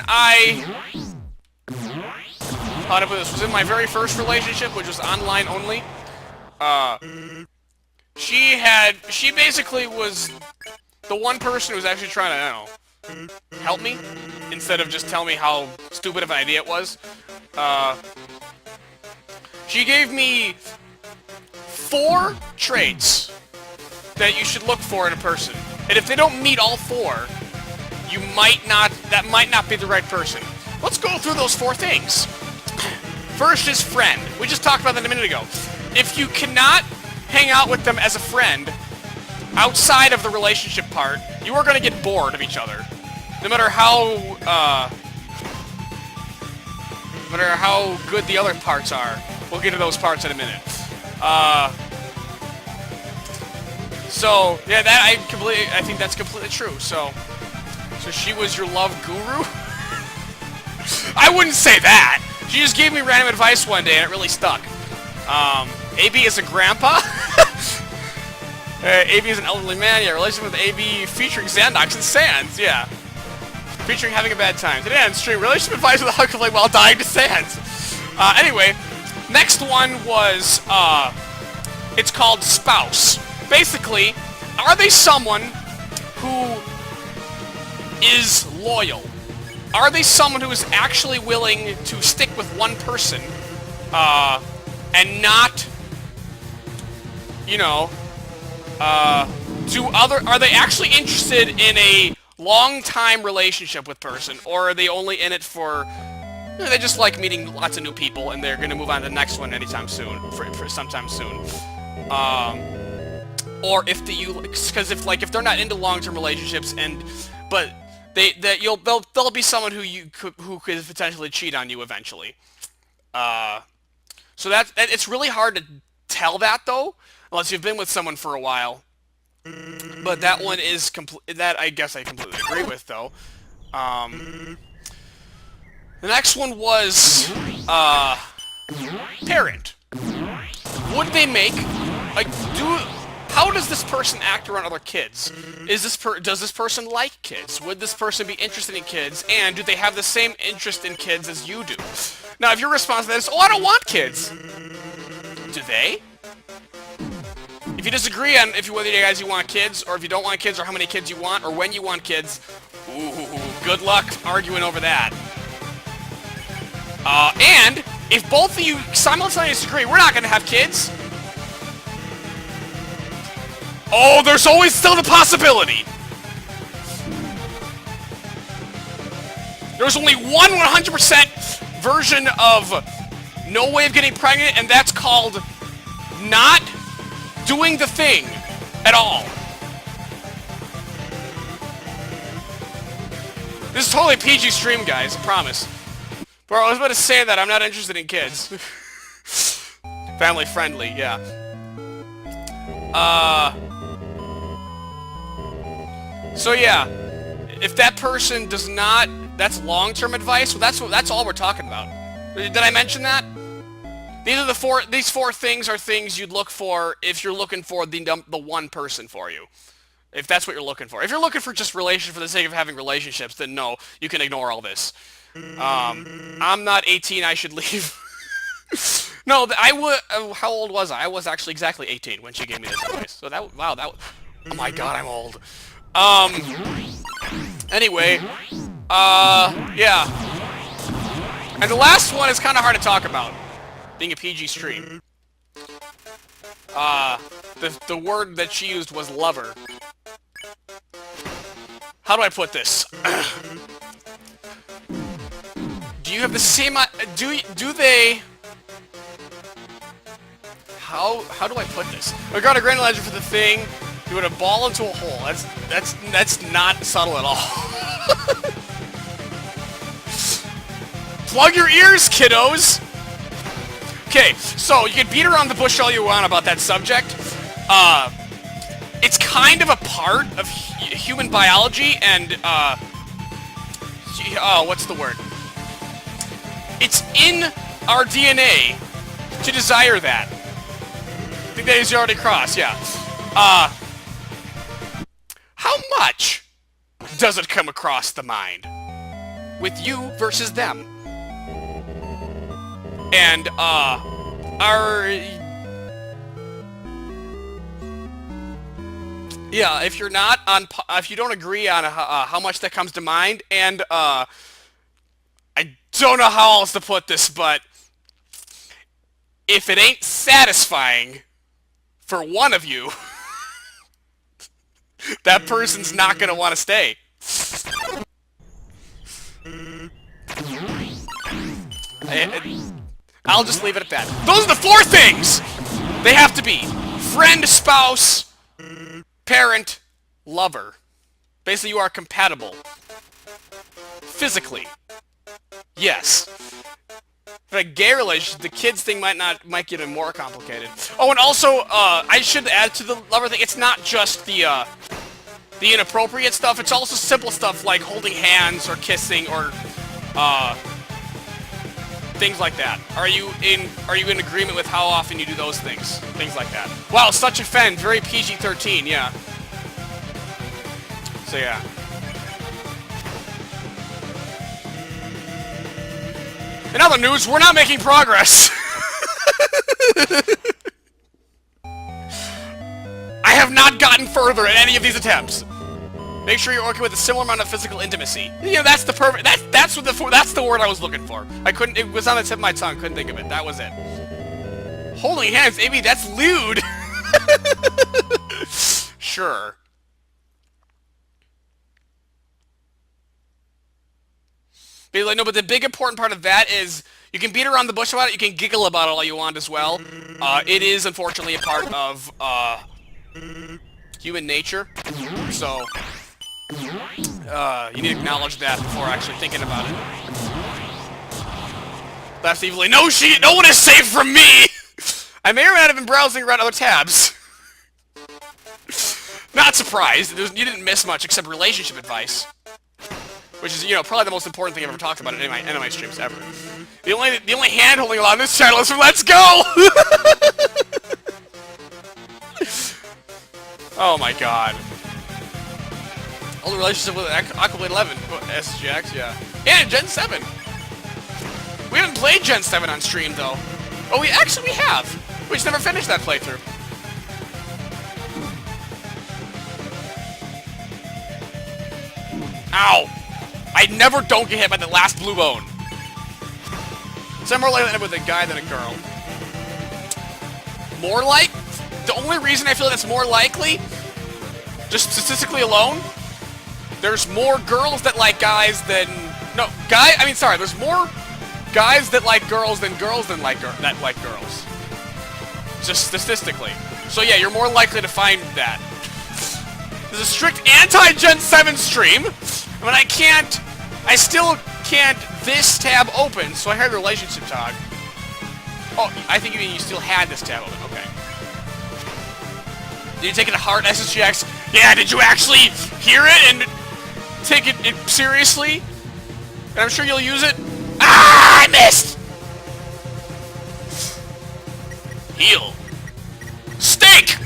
how to put this, was in my very first relationship, which was online only. She basically was the one person who was actually trying to, I don't know, help me, instead of just tell me how stupid of an idea it was. She gave me 4 traits that you should look for in a person. And if they don't meet all 4, that might not be the right person. Let's go through those 4 things. First is friend. We just talked about that a minute ago. If you cannot hang out with them as a friend outside of the relationship part, you are going to get bored of each other. No matter how good the other parts are. We'll get to those parts in a minute. So yeah, I think that's completely true. So she was your love guru? I wouldn't say that. She just gave me random advice one day and it really stuck. AB is a grandpa? AB is an elderly man, yeah. Relationship with AB featuring Xandox and Sans, yeah. Featuring having a bad time. Today on stream, relationship advice with a hug while dying to Sans. Anyway, next one was, it's called spouse. Basically, are they someone who is loyal? Are they someone who is actually willing to stick with one person, and not, you know, are they actually interested in a long-time relationship with person, or are they only in it for, you know, they just like meeting lots of new people and they're gonna move on to the next one anytime soon, for sometime soon. Or if because if they're not into long-term relationships but there'll be someone who could potentially cheat on you eventually. So it's really hard to tell that though, unless you've been with someone for a while. But that one is that I guess I completely agree with though. The next one was parent. Would they make how does this person act around other kids? Does this person like kids? Would this person be interested in kids? And do they have the same interest in kids as you do? Now, if your response to that is, oh, I don't want kids, do they? If you disagree on whether you guys want kids, or if you don't want kids, or how many kids you want, or when you want kids, ooh, good luck arguing over that. And if both of you simultaneously agree, we're not going to have kids. Oh, there's always still the possibility. There's only one 100% version of no way of getting pregnant, and that's called not doing the thing at all. This is totally a PG stream, guys, I promise. Bro, I was about to say that I'm not interested in kids. Family friendly, yeah. So yeah, if that person does not, that's long-term advice. Well, that's all we're talking about. Did I mention that? These four things are things you'd look for if you're looking for the one person for you. If that's what you're looking for. If you're looking for just relationship for the sake of having relationships, then no, you can ignore all this. I'm not 18, I should leave. No, I would, how old was I? I was actually exactly 18 when she gave me this advice. So that, wow, that, oh my god, I'm old. Anyway, yeah. And the last one is kind of hard to talk about, being a PG stream. The word that she used was lover. How do I put this? Do you have the same, do they... How do I put this? I got a grand legend for the thing. You would a ball into a hole. That's not subtle at all. Plug your ears, kiddos! Okay, so you can beat around the bush all you want about that subject. It's kind of a part of human biology and, what's the word? It's in our DNA to desire that. I think that is already crossed, yeah. How much does it come across the mind? With you versus them. And, yeah, if you're not on, if you don't agree on how much that comes to mind, and, I don't know how else to put this, but if it ain't satisfying for one of you, that person's not gonna want to stay. I'll just leave it at that. Those are the four things they have to be. Friend, spouse, parent, lover. Basically, you are compatible. Physically. Yes. For a gay relationship, the kids thing might get even more complicated. Oh, and also, I should add to the lover thing, it's not just the inappropriate stuff, it's also simple stuff like holding hands or kissing or, things like that. Are you in agreement with how often you do those things? Things like that. Wow, such a fan, very PG-13, yeah. So yeah. In other news, we're not making progress. I have not gotten further in any of these attempts. Make sure you're working with a similar amount of physical intimacy. You know, that's the perfect. That's the word I was looking for. I couldn't. It was on the tip of my tongue. Couldn't think of it. That was it. Holding hands, maybe that's lewd. Sure. But like, no, but the big important part of that is you can beat around the bush about it. You can giggle about it all you want as well. It is unfortunately a part of human nature. So. You need to acknowledge that before actually thinking about it. That's evilly. No one is safe from me! I may or may not have been browsing around other tabs. Not surprised. You didn't miss much except relationship advice. Which is, you know, probably the most important thing I've ever talked about in any of my streams ever. The only hand holding on this channel is from Let's Go! Oh my god. Older relationship with Aquablade 11. SGX, yeah. Yeah, Gen 7. We haven't played Gen 7 on stream, though. Oh, we have. We just never finished that playthrough. Ow! I never don't get hit by the last blue bone. So I'm more likely to end up with a guy than a girl. More like? The only reason I feel that's more likely, just statistically alone, there's more girls that like guys than... No, there's more guys that like girls than that like girls. Just statistically. So yeah, you're more likely to find that. There's a strict anti-Gen 7 stream. I mean, I still can't this tab open, so I had a relationship tag. Oh, I think you mean you still had this tab open, okay. Did you take it to heart, SSGX? Yeah, did you actually hear it and take it seriously? And I'm sure you'll use it. Ah, I missed! Heal. Steak!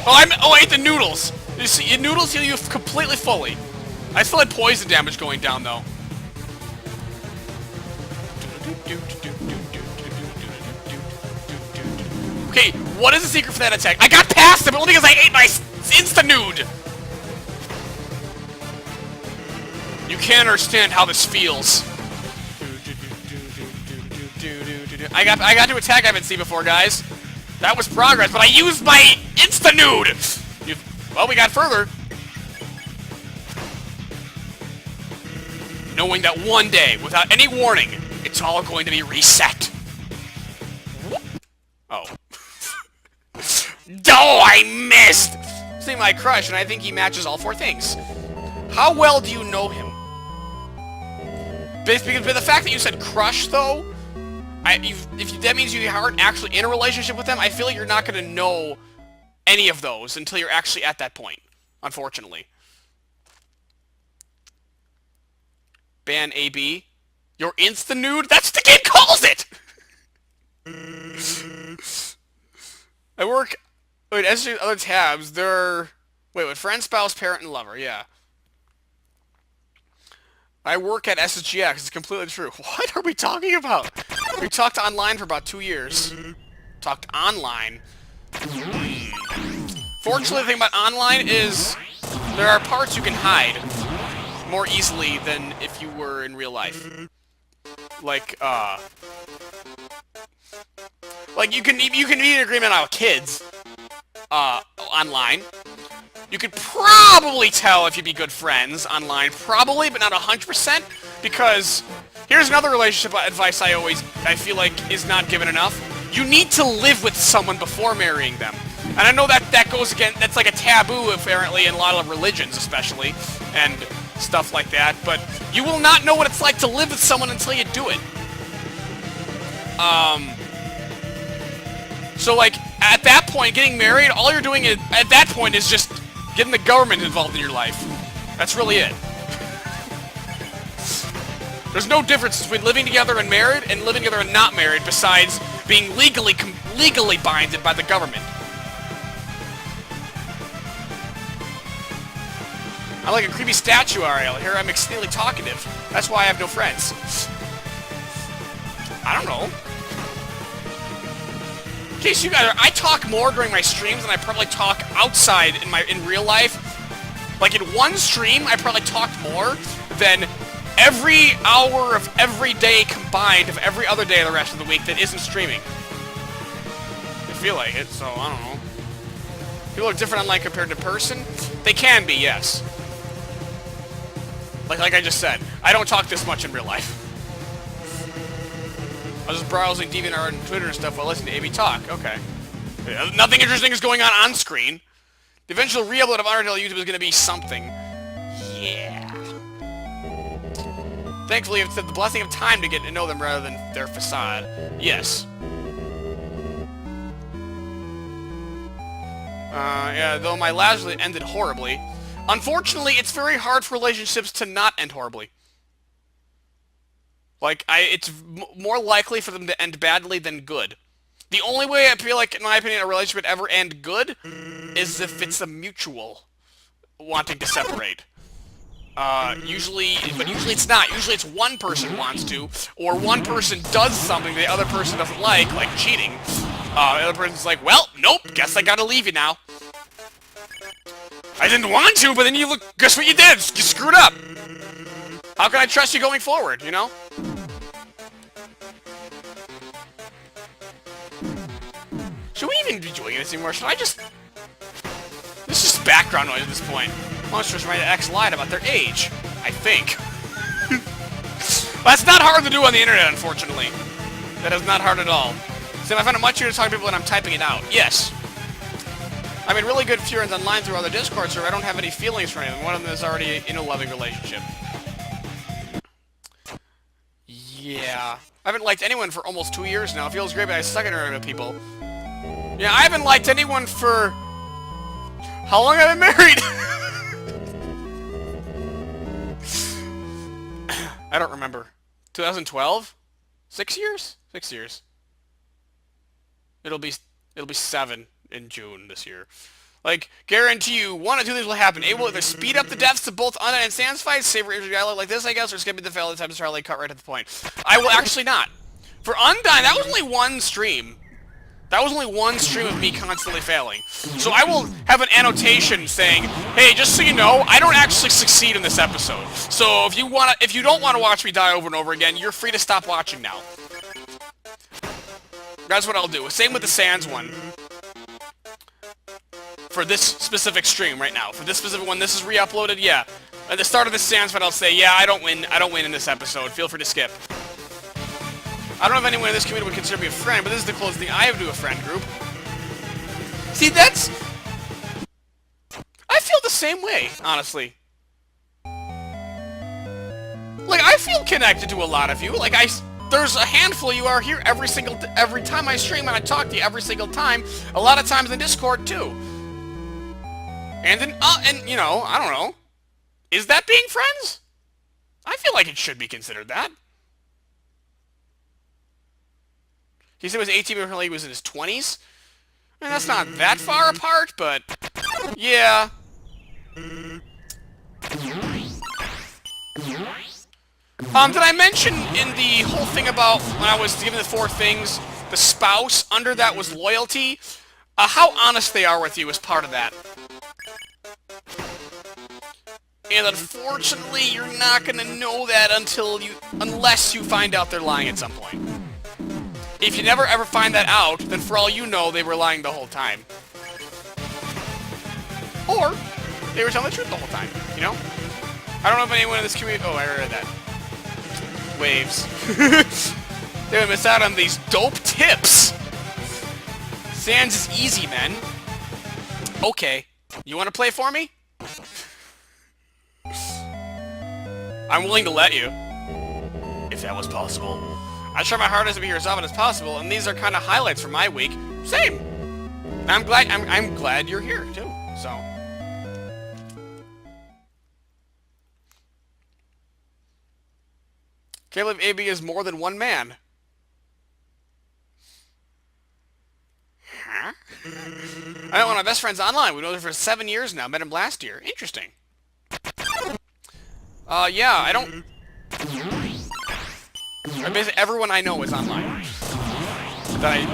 I ate the noodles. You see, noodles heal you completely fully. I still had poison damage going down, though. Okay, what is the secret for that attack? I got past it, but only because I ate my insta-nude! You can't understand how this feels. I got to attack I haven't seen before, guys. That was progress, but I used my insta-nude! Well, we got further. Knowing that one day, without any warning, it's all going to be reset. Oh. Oh, I missed! See my crush, and I think he matches all four things. How well do you know him? But the fact that you said crush, though, if that means you aren't actually in a relationship with them, I feel like you're not going to know any of those until you're actually at that point, unfortunately. Ban AB. Your insta-nude? That's what the game calls it! I work... Wait, as to other tabs, they're... Wait, what? Friend, spouse, parent, and lover, yeah. I work at SSGX, it's completely true. What are we talking about? We talked online for about 2 years. Talked online? Fortunately, the thing about online is there are parts you can hide more easily than if you were in real life. Like you can be in agreement on kids online. You could probably tell if you'd be good friends online, probably, but not 100%, because here's another relationship advice I feel like is not given enough. You need to live with someone before marrying them. And I know that goes again, that's like a taboo apparently in a lot of religions especially, and stuff like that, but you will not know what it's like to live with someone until you do it. So like, at that point, getting married, all you're doing at that point is just getting the government involved in your life. That's really it. There's no difference between living together and married and living together and not married besides being legally binded by the government. I'm like a creepy statue, Ariel. Here I'm extremely talkative. That's why I have no friends. I don't know. In case you guys I talk more during my streams than I probably talk outside in real life. Like in one stream, I probably talked more than every hour of every day combined of every other day of the rest of the week that isn't streaming. I feel like it, so I don't know. People are different online compared to person. They can be, yes. Like I just said, I don't talk this much in real life. I was just browsing DeviantArt and Twitter and stuff while listening to AB talk. Okay. Nothing interesting is going on screen. The eventual re-upload of Undertale YouTube is going to be something. Yeah. Thankfully, it's the blessing of time to get to know them rather than their facade. Yes. Yeah, though my last relationship ended horribly. Unfortunately, it's very hard for relationships to not end horribly. Like, it's more likely for them to end badly than good. The only way I feel like, in my opinion, a relationship would ever end good is if it's a mutual wanting to separate. Usually it's not. Usually it's one person wants to, or one person does something the other person doesn't like cheating. The other person's like, well, nope, guess I gotta leave you now. I didn't want to, but then you look, guess what you did? You screwed up. How can I trust you going forward, you know? Should we even be doing this anymore? Should I just... This is just background noise at this point. Monsters, my ex lied about their age. I think. That's not hard to do on the internet, unfortunately. That is not hard at all. So I find it much easier to talk to people when I'm typing it out. Yes. I'm in really good friends online through other Discords where I don't have any feelings for anyone. One of them is already in a loving relationship. Yeah. I haven't liked anyone for almost 2 years now. It feels great, but I suck at internet people. Yeah, I haven't liked anyone for... How long have I been married? I don't remember. 2012? 6 years? 6 years. It'll be 7 in June this year. Like, guarantee you, one of two things will happen. It will either speed up the deaths of both Undyne and Sans fights, savor injury dialogue like this, I guess, or skip the fail the time to Charlie cut right at the point. I will actually not. For Undyne, that was only one stream. That was only one stream of me constantly failing. So I will have an annotation saying, hey, just so you know, I don't actually succeed in this episode. So if you don't want to watch me die over and over again, you're free to stop watching now. That's what I'll do. Same with the Sans one. For this specific stream right now. For this specific one, this is re-uploaded, yeah. At the start of the Sans fight, I'll say, yeah, I don't win in this episode. Feel free to skip. I don't know if anyone in this community would consider me a friend, but this is the closest thing I have to a friend group. See, that's... I feel the same way, honestly. Like, I feel connected to a lot of you. Like, there's a handful of you are here every time I stream, and I talk to you every single time. A lot of times in Discord, too. And then, and, you know, I don't know. Is that being friends? I feel like it should be considered that. He said he was 18 before he was in his 20s. I mean, that's not that far apart, but... Yeah. Did I mention in the whole thing about when I was given the 4 things, the spouse, under that was loyalty? How honest they are with you is part of that. And unfortunately, you're not gonna know that unless you find out they're lying at some point. If you never ever find that out, then for all you know, they were lying the whole time. Or, they were telling the truth the whole time, you know? I don't know if anyone in this community... Oh, I read that. Waves. They would miss out on these dope tips! Sans is easy, man. Okay. You want to play for me? I'm willing to let you. If that was possible. I try my hardest to be here as often as possible, and these are kind of highlights for my week. Same. I'm glad you're here too. So. Can't believe AB is more than one man. Huh? I met one of my best friends online. We've known him for 7 years now. Met him last year. Interesting. Yeah, I don't... Basically, everyone I know is online. That I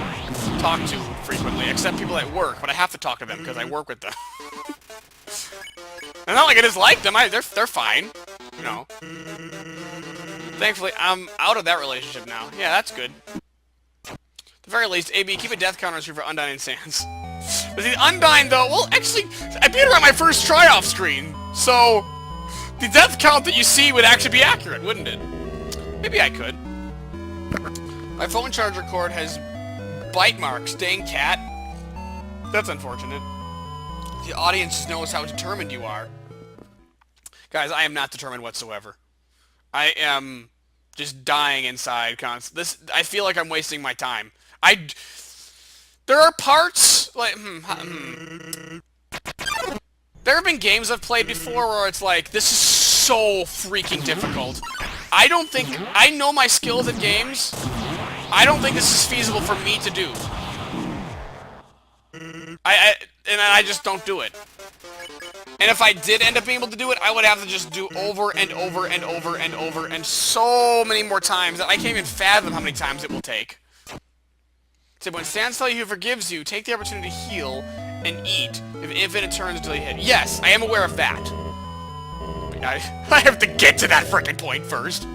talk to frequently, except people at work, but I have to talk to them because I work with them. And not like I dislike them, they're fine. You know. Thankfully, I'm out of that relationship now. Yeah, that's good. At the very least, AB, keep a death counter for Undyne and Sans. But the Undyne, though, well, actually, I beat her on my first try-off screen, so the death count that you see would actually be accurate, wouldn't it? Maybe I could. My phone charger cord has bite marks. Dang cat. That's unfortunate. The audience knows how determined you are. Guys, I am not determined whatsoever. I am just dying inside. I feel like I'm wasting my time. There are parts like there have been games I've played before where it's like, this is so freaking difficult. I know my skills at games. I don't think this is feasible for me to do. And I just don't do it. And if I did end up being able to do it, I would have to just do over and over and over and over and so many more times that I can't even fathom how many times it will take. So when stands tell you he forgives you, take the opportunity to heal and eat if infinite turns until you hit. Yes, I am aware of that. I have to get to that frickin' point first.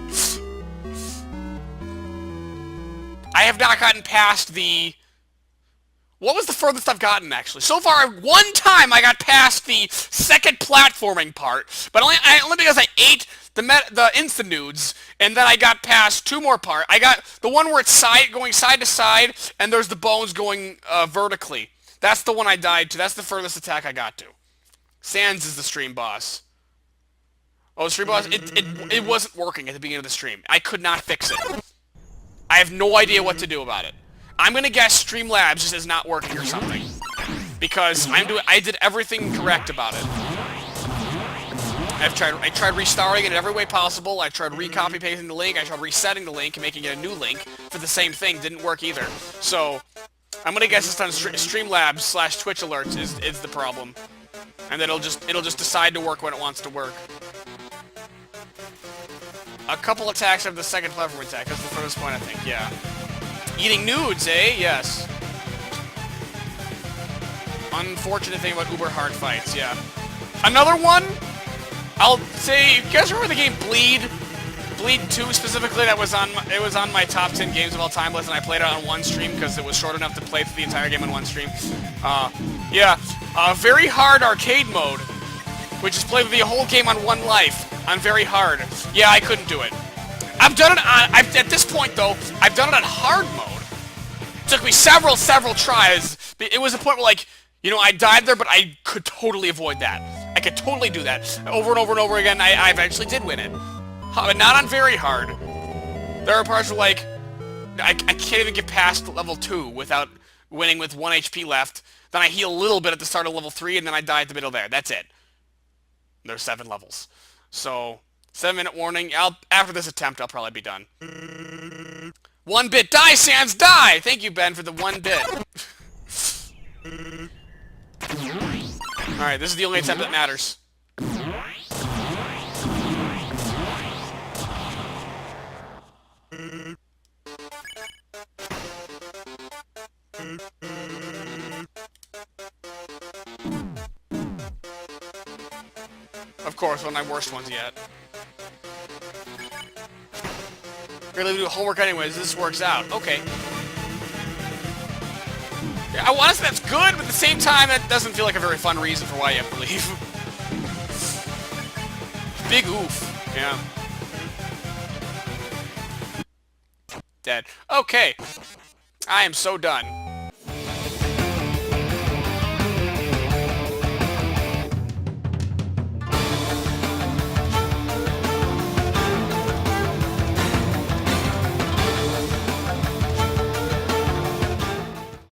I have not gotten past the... What was the furthest I've gotten, actually? So far, one time I got past the second platforming part, but only because I ate the Insta-Nudes, and then I got past two more parts. I got the one where it's going side to side, and there's the bones going vertically. That's the one I died to. That's the furthest attack I got to. Sans is the stream boss. Oh, the stream boss? It wasn't working at the beginning of the stream. I could not fix it. I have no idea what to do about it. I'm gonna guess Streamlabs just is not working or something. Because I did everything correct about it. I tried restarting it in every way possible. I tried recopy pasting the link. I tried resetting the link and making it a new link for the same thing. Didn't work either. So I'm gonna guess it's on Streamlabs / Twitch alerts is the problem, and then it'll just decide to work when it wants to work. A couple attacks after the second platform attack. That's the furthest point, I think. Yeah. Eating nudes, eh? Yes. Unfortunate thing about uber hard fights, yeah. Another one? I'll say, you guys remember the game Bleed? Bleed 2 specifically, it was on my top 10 games of all time list, and I played it on one stream because it was short enough to play through the entire game on one stream. Yeah. Very hard arcade mode, which is played with the whole game on one life, on very hard. Yeah, I couldn't do it. I've done it on, at this point though, I've done it on hard mode. It took me several tries. It was a point where, like, you know, I died there, but I could totally avoid that. I could totally do that. Over and over and over again, I eventually did win it. But not on very hard. There are parts where, like, I can't even get past level 2 without winning with 1 HP left. Then I heal a little bit at the start of level 3, and then I die at the middle there. That's it. There's 7 levels. So... 7-minute warning. After this attempt, I'll probably be done. 1 bit. Die, Sans, die! Thank you, Ben, for the 1 bit. Alright, this is the only attempt that matters. Of course, one of my worst ones yet. Really do homework anyways, this works out. Okay. Yeah, I want to say that's good, but at the same time, that doesn't feel like a very fun reason for why you have to leave. Big oof. Yeah. Dead. Okay. I am so done.